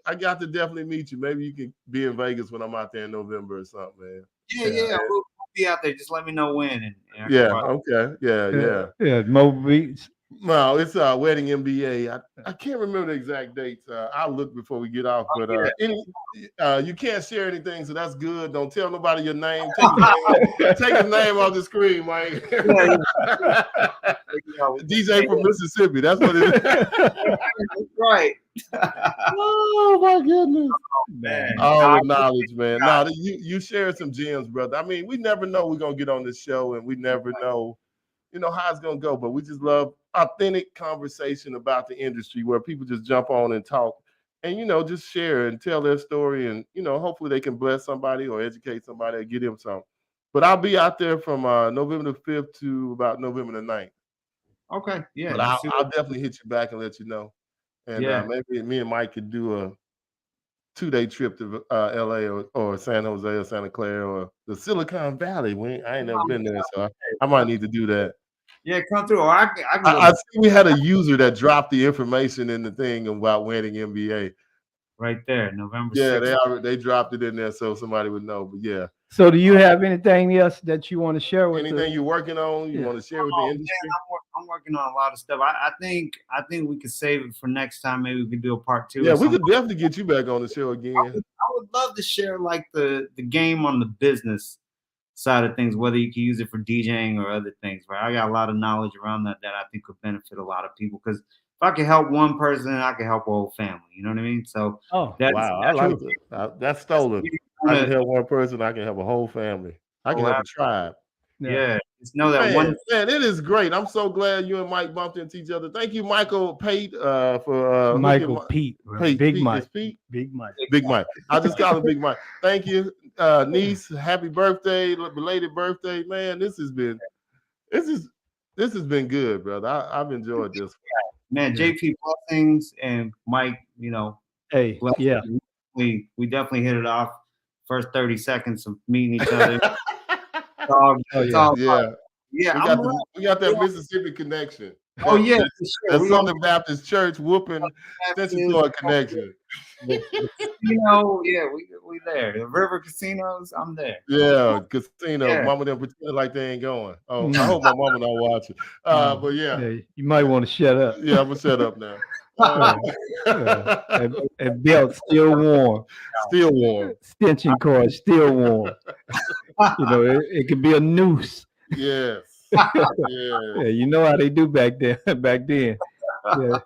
I got to definitely meet you. Maybe you can be in Vegas when I'm out there in November or something, man. Yeah. We'll be out there. Just let me know when. Okay. Yeah, Mobile Beach. No, it's Wedding MBA. I can't remember the exact dates. I'll look before we get off. But you can't share anything, so that's good. Don't tell nobody your name. Take your name off the screen, Mike. DJ from Mississippi. That's what it is. Right. Oh my goodness, man! All the knowledge, man. Now you share some gems, brother. I mean, we never know we're gonna get on this show, and we never know. How it's gonna go, but we just love authentic conversation about the industry where people just jump on and talk and just share and tell their story, and hopefully they can bless somebody or educate somebody or get them something. But I'll be out there from November the 5th to about November the 9th. Okay, yeah. But I'll definitely hit you back and let you know. And maybe me and Mike could do a 2-day trip to LA or San Jose or Santa Clara or the Silicon Valley. I ain't never been there, so I might need to do that. Yeah, come through. I see we had a user that dropped the information in the thing about Wedding MBA. Right there, November 6th. Yeah, they dropped it in there so somebody would know. But yeah. So do you have anything else that you want to share with anything you're working on? You want to share with the industry? I'm working on a lot of stuff. I think we could save it for next time. Maybe we could do a part 2. Yeah, we could definitely get you back on the show again. I would love to share like the game on the business side of things, whether you can use it for DJing or other things, right? I got a lot of knowledge around that I think could benefit a lot of people, because if I could help one person, I could help a whole family. You know what I mean? So wow, I like that. That's stolen. I can help one person. I can help a whole family. I can help a tribe. Yeah, just know that Man, it is great. I'm so glad you and Mike bumped into each other. Thank you, Michael Pate, for Michael Pete, Big Pete, Mike, Pete? Big Mike, Big Mike. I just call him Big Mike. Thank you, niece. Happy birthday, belated birthday, man. This has been good, brother. I've enjoyed this. Man, JP, blessings, and Mike. You know, hey, yeah, we definitely hit it off. First 30 seconds of meeting each other. Yeah. We got that Mississippi connection. Oh yeah, the Southern Baptist Church whooping Central Florida connection. Casino, yeah, we there. The River Casinos, I'm there. Yeah, casino. Yeah. Mama them pretend like they ain't going. Oh, I hope my mama don't watch it. But yeah, you might want to shut up. Yeah, I'm gonna shut up now. And belt still warm. Still warm. Extension cord still warm. You know, it could be a noose. Yes. Yeah, you know how they do back then. Yeah,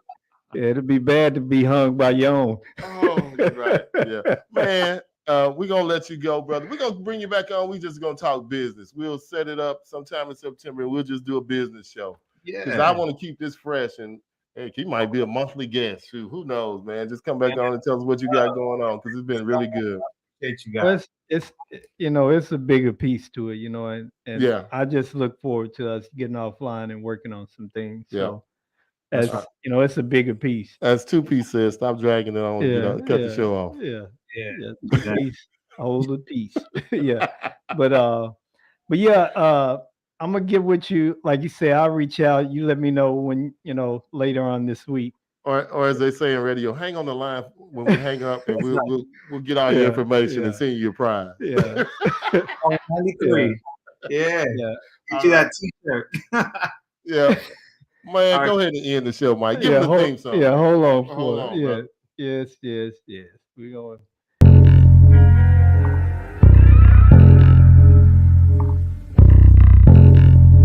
it'll be bad to be hung by your own. Oh, right. Yeah, man. We're gonna let you go, brother. We're gonna bring you back on. We just gonna talk business. We'll set it up sometime in September, and we'll just do a business show. Yeah, because I want to keep this fresh, and heck, he might be a monthly guest. Shoot, who knows, man? Just come back on and tell us what you got going on, because it's been really good. Well, it's it's a bigger piece to it, and yeah, I just look forward to us getting offline and working on some things. Yeah. So as it's a bigger piece. As 2P says, stop dragging it on. Cut the show off. Yeah. Piece, hold the piece. Yeah. But yeah, I'm gonna get with you. Like you say, I'll reach out. You let me know when, later on this week. Or as they say in radio, hang on the line when we hang up, and we'll get all your information and send you your prize. Yeah. 93. Yeah. Get you that T-shirt. Yeah. Man, go ahead and end the show, Mike. Give me the theme song. Yeah, hold on. Yes. We're going.